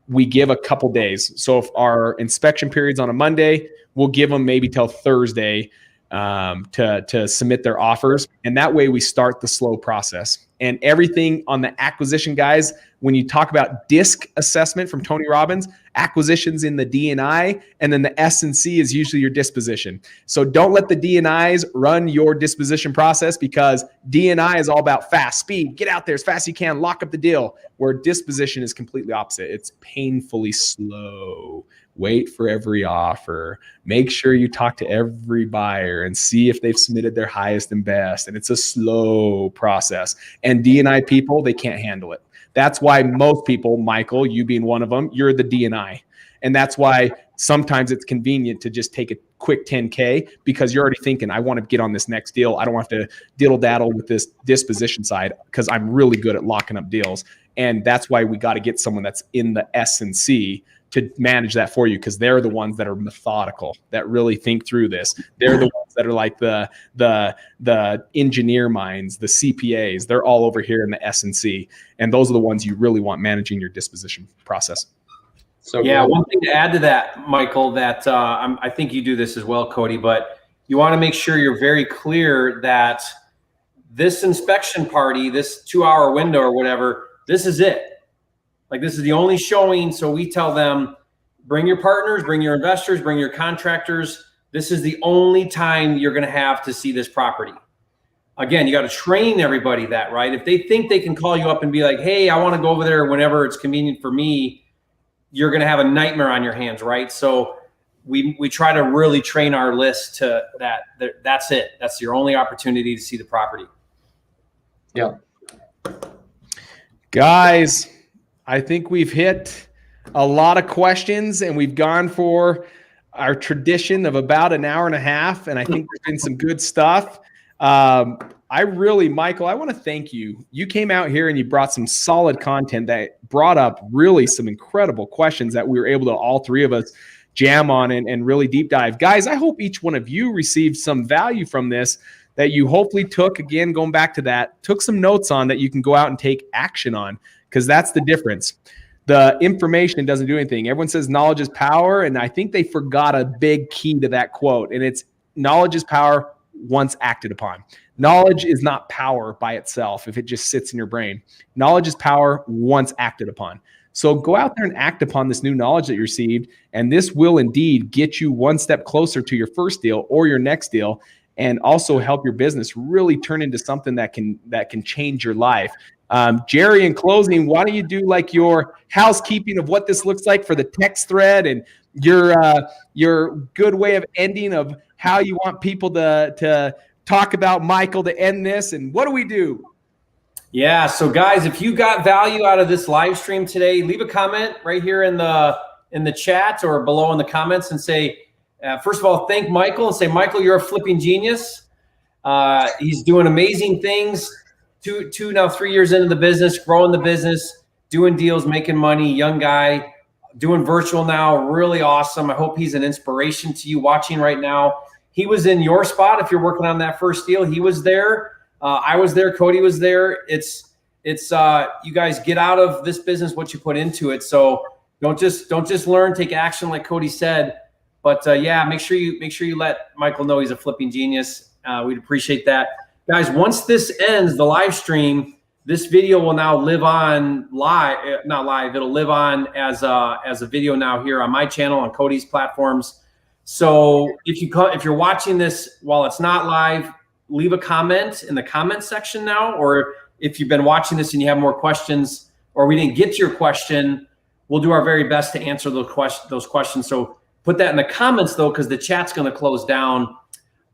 we give a couple days. So if our inspection period's on a Monday, we'll give them maybe till Thursday to submit their offers. And that way we start the slow process. And everything on the acquisition, guys, when you talk about DISC assessment from Tony Robbins, acquisitions in the D&I, and then the S&C is usually your disposition. So don't let the D&Is run your disposition process, because D&I is all about fast speed. Get out there as fast as you can, lock up the deal, where disposition is completely opposite. It's painfully slow. wait for every offer, make sure you talk to every buyer and see if they've submitted their highest and best. And it's a slow process. And D&I people, they can't handle it. That's why most people, Michael, you being one of them, you're the D&I. And that's why sometimes it's convenient to just take a quick 10K because you're already thinking, I want to get on this next deal. I don't have to diddle daddle with this disposition side because I'm really good at locking up deals. And that's why we got to get someone that's in the S&C to manage that for you, because they're the ones that are methodical, that really think through this. They're the ones that are like the engineer minds, the CPAs. They're all over here in the S&C. And those are the ones you really want managing your disposition process. So yeah, one thing to add to that, Michael, that I think you do this as well, Cody, but you want to make sure you're very clear that this inspection party, this 2-hour window or whatever, this is it. Like, this is the only showing. So we tell them, bring your partners, bring your investors, bring your contractors. This is the only time you're going to have to see this property. Again, you got to train everybody that, right? If they think they can call you up and be like, hey, I want to go over there whenever it's convenient for me, you're going to have a nightmare on your hands, right? So we try to really train our list to that. That's it. That's your only opportunity to see the property. Yeah. Guys, I think we've hit a lot of questions and we've gone for our tradition of about an hour and a half. And I think there's been some good stuff. Michael, I want to thank you. You came out here and you brought some solid content that brought up really some incredible questions that we were able to, all three of us, jam on and really deep dive. Guys, I hope each one of you received some value from this, that you hopefully took, again, going back to that, took some notes on that you can go out and take action on, because that's the difference. The information doesn't do anything. Everyone says knowledge is power, and I think they forgot a big key to that quote, and it's knowledge is power once acted upon. Knowledge is not power by itself if it just sits in your brain. Knowledge is power once acted upon. So go out there and act upon this new knowledge that you received, and this will indeed get you one step closer to your first deal or your next deal, and also help your business really turn into something that can change your life. Jerry, in closing, why don't you do like your housekeeping of what this looks like for the text thread, and your good way of ending of how you want people to talk about Michael to end this, and what do we do? Yeah, so guys, if you got value out of this live stream today, leave a comment right here in the chat or below in the comments and say, first of all, thank Michael and say, Michael, you're a flipping genius. He's doing amazing things. 3 years into the business, growing the business, doing deals, making money, young guy, doing virtual now, really awesome. I hope he's an inspiration to you watching right now. He was in your spot. If you're working on that first deal, he was there. I was there. Cody was there. It's you guys get out of this business what you put into it. So don't just learn, take action like Cody said. But yeah, make sure you let Michael know he's a flipping genius. We'd appreciate that. Guys, once this ends, the live stream, this video will now live on not live. It'll live on as a video now here on my channel, on Cody's platforms. So if you're watching this while it's not live, leave a comment in the comment section now. Or if you've been watching this and you have more questions, or we didn't get to your question, we'll do our very best to answer those questions. So put that in the comments though, because the chat's going to close down.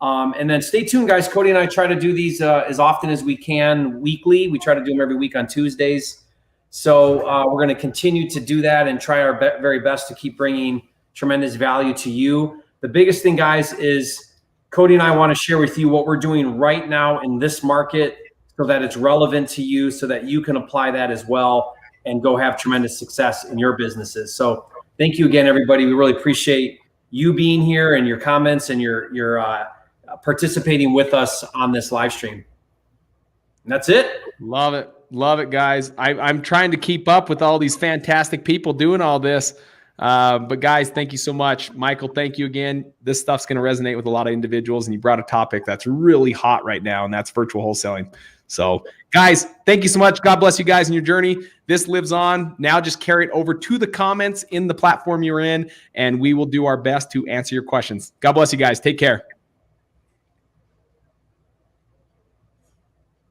And then stay tuned, guys. Cody and I try to do these as often as we can weekly. We try to do them every week on Tuesdays. So we're going to continue to do that and try our very best to keep bringing tremendous value to you. The biggest thing, guys, is Cody and I want to share with you what we're doing right now in this market so that it's relevant to you, so that you can apply that as well and go have tremendous success in your businesses. So thank you again, everybody. We really appreciate you being here and your comments and your participating with us on this live stream. And that's it. Love it, guys. I'm trying to keep up with all these fantastic people doing all this. But guys, thank you so much. Michael, thank you again. This stuff's going to resonate with a lot of individuals, and you brought a topic that's really hot right now, and that's virtual wholesaling. So guys, thank you so much. God bless you guys in your journey. This lives on. Now just carry it over to the comments in the platform you're in, and we will do our best to answer your questions. God bless you guys. Take care.